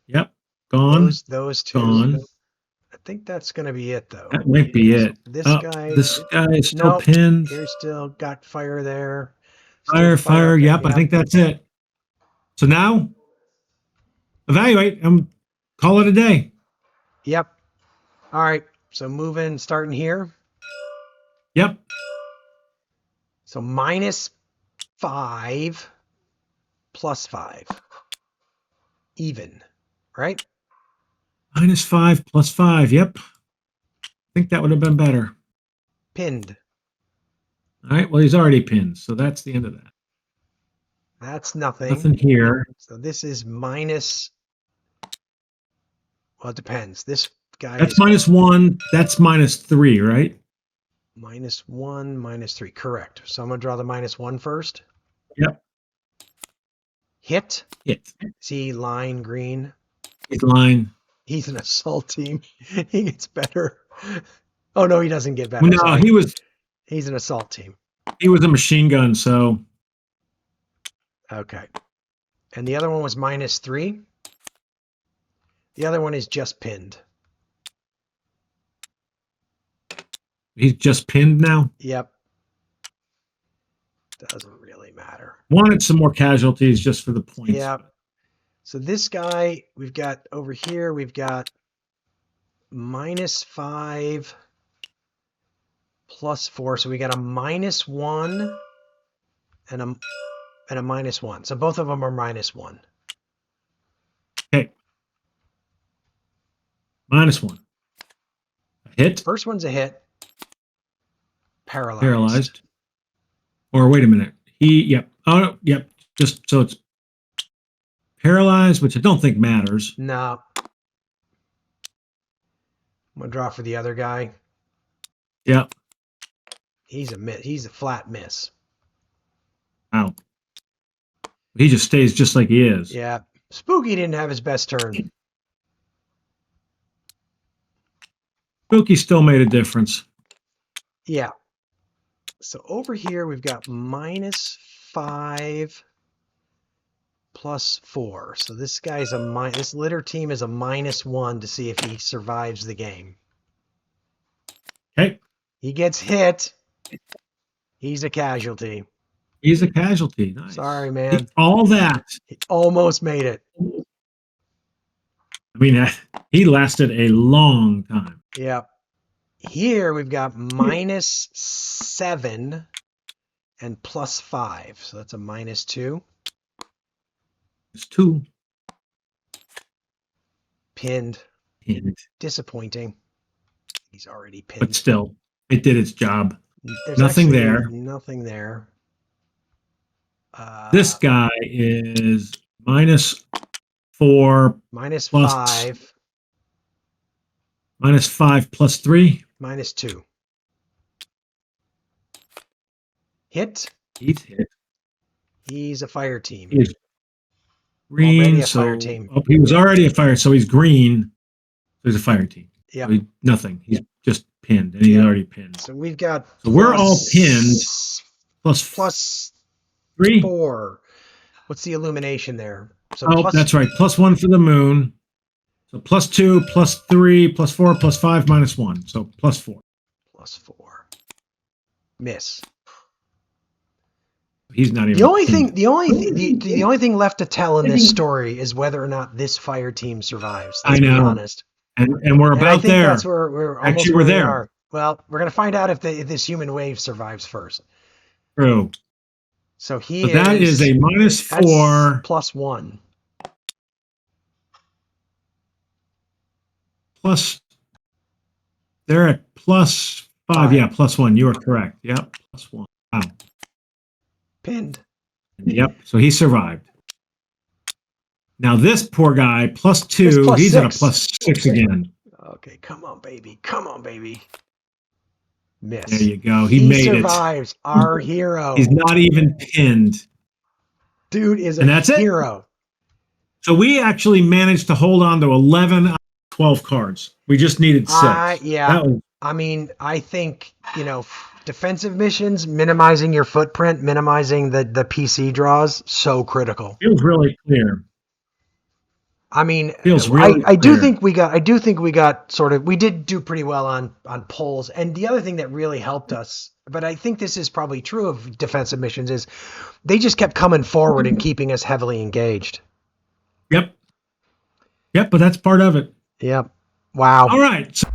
Speaker 1: Yep. Gone.
Speaker 2: Those 2.
Speaker 1: Gone.
Speaker 2: I think that's going to be it, though.
Speaker 1: That might be it.
Speaker 2: This guy
Speaker 1: is still pinned.
Speaker 2: Here's still got fire there.
Speaker 1: Fire. Yep, I think that's it. So now, evaluate and call it a day.
Speaker 2: Yep. All right. So moving, starting here.
Speaker 1: Yep.
Speaker 2: So -5 +5. Even, right?
Speaker 1: -5 +5. Yep. I think that would have been better.
Speaker 2: Pinned.
Speaker 1: All right. Well, he's already pinned. So that's the end of that.
Speaker 2: That's nothing.
Speaker 1: Nothing here.
Speaker 2: So this is minus. Well, it depends. This guy
Speaker 1: That's
Speaker 2: is
Speaker 1: -1. That's -3, right?
Speaker 2: -1, -3. Correct. So I'm going to draw the -1 first.
Speaker 1: Yep.
Speaker 2: Hit.
Speaker 1: Hit.
Speaker 2: See line green.
Speaker 1: Hit line.
Speaker 2: He's an assault team. He gets better. Oh no, he doesn't get better.
Speaker 1: No,
Speaker 2: Sorry. He's an assault team.
Speaker 1: He was a machine gun, so.
Speaker 2: Okay. And the other one was -3. The other one is just pinned.
Speaker 1: He's just pinned now?
Speaker 2: Yep. Doesn't really matter.
Speaker 1: Wanted some more casualties just for the points.
Speaker 2: Yep. So this guy, we've got over here, we've got -5 +4. So we got a -1 and a -1. So both of them are -1.
Speaker 1: Okay. -1. A hit.
Speaker 2: First one's a hit. Paralyzed.
Speaker 1: Paralyzed. Or wait a minute. Yep. Oh, no, yep. Just so it's paralyzed, which I don't think matters.
Speaker 2: No. I'm gonna draw for the other guy.
Speaker 1: Yep.
Speaker 2: He's a flat miss.
Speaker 1: Wow. He just stays just like he is.
Speaker 2: Yeah. Spooky didn't have his best turn.
Speaker 1: Spooky still made a difference.
Speaker 2: Yeah. So over here we've got -5 +4. So this guy's this litter team is a -1 to see if he survives the game.
Speaker 1: Okay.
Speaker 2: He gets hit. He's a casualty.
Speaker 1: He's a casualty. Nice.
Speaker 2: Sorry, man.
Speaker 1: All that.
Speaker 2: He almost made it.
Speaker 1: I mean, he lasted a long time.
Speaker 2: Yep. Here we've got -7 and +5. So that's a -2.
Speaker 1: It's 2.
Speaker 2: Pinned.
Speaker 1: Pinned.
Speaker 2: Disappointing. He's already pinned.
Speaker 1: But still, it did its job.
Speaker 2: There's
Speaker 1: Nothing there.
Speaker 2: Nothing there.
Speaker 1: This guy is -4
Speaker 2: -5.
Speaker 1: -5 +3.
Speaker 2: -2. Hit.
Speaker 1: He's hit.
Speaker 2: He's a fire team.
Speaker 1: He's green.
Speaker 2: Already a
Speaker 1: so
Speaker 2: fire team.
Speaker 1: Oh, he was already a fire, so he's green. So he's a fire team.
Speaker 2: Yeah.
Speaker 1: So nothing. He's just pinned, and he's already pinned.
Speaker 2: So we've got.
Speaker 1: So we're all pinned. +3.
Speaker 2: 4. What's the illumination there? So
Speaker 1: that's right. +1 for the moon. So +2, +3, +4, +5, -1. So +4.
Speaker 2: +4. Miss.
Speaker 1: He's not even.
Speaker 2: The only thing left to tell in this story is whether or not this fire team survives. Let's
Speaker 1: I know.
Speaker 2: Be honest.
Speaker 1: And we're about there.
Speaker 2: That's where we're almost
Speaker 1: Actually,
Speaker 2: where
Speaker 1: we're
Speaker 2: we
Speaker 1: there.
Speaker 2: are. Well, we're gonna find out if this human wave survives first.
Speaker 1: True.
Speaker 2: So
Speaker 1: that is a -4
Speaker 2: +1.
Speaker 1: plus. They're at +5. Yeah, +1. You are correct. Yep, +1. Wow.
Speaker 2: Pinned.
Speaker 1: Yep. So he survived. Now this poor guy, +2. He's at a +6 again.
Speaker 2: Okay, come on, baby. Come on, baby. Miss.
Speaker 1: There you go. He made
Speaker 2: survives. Our hero.
Speaker 1: He's not even pinned.
Speaker 2: Dude is
Speaker 1: And that's
Speaker 2: hero.
Speaker 1: So we actually managed to hold on to 11 out of 12 cards. We just needed 6.
Speaker 2: Yeah. I mean, I think, defensive missions, minimizing your footprint, minimizing the PC draws, so critical.
Speaker 1: Feels really clear.
Speaker 2: I mean,
Speaker 1: Feels really
Speaker 2: I do think we got sort of, we did do pretty well on polls. And the other thing that really helped us, but I think this is probably true of defensive missions, is they just kept coming forward and keeping us heavily engaged.
Speaker 1: Yep. But that's part of it.
Speaker 2: Yep. Wow.
Speaker 1: All right. So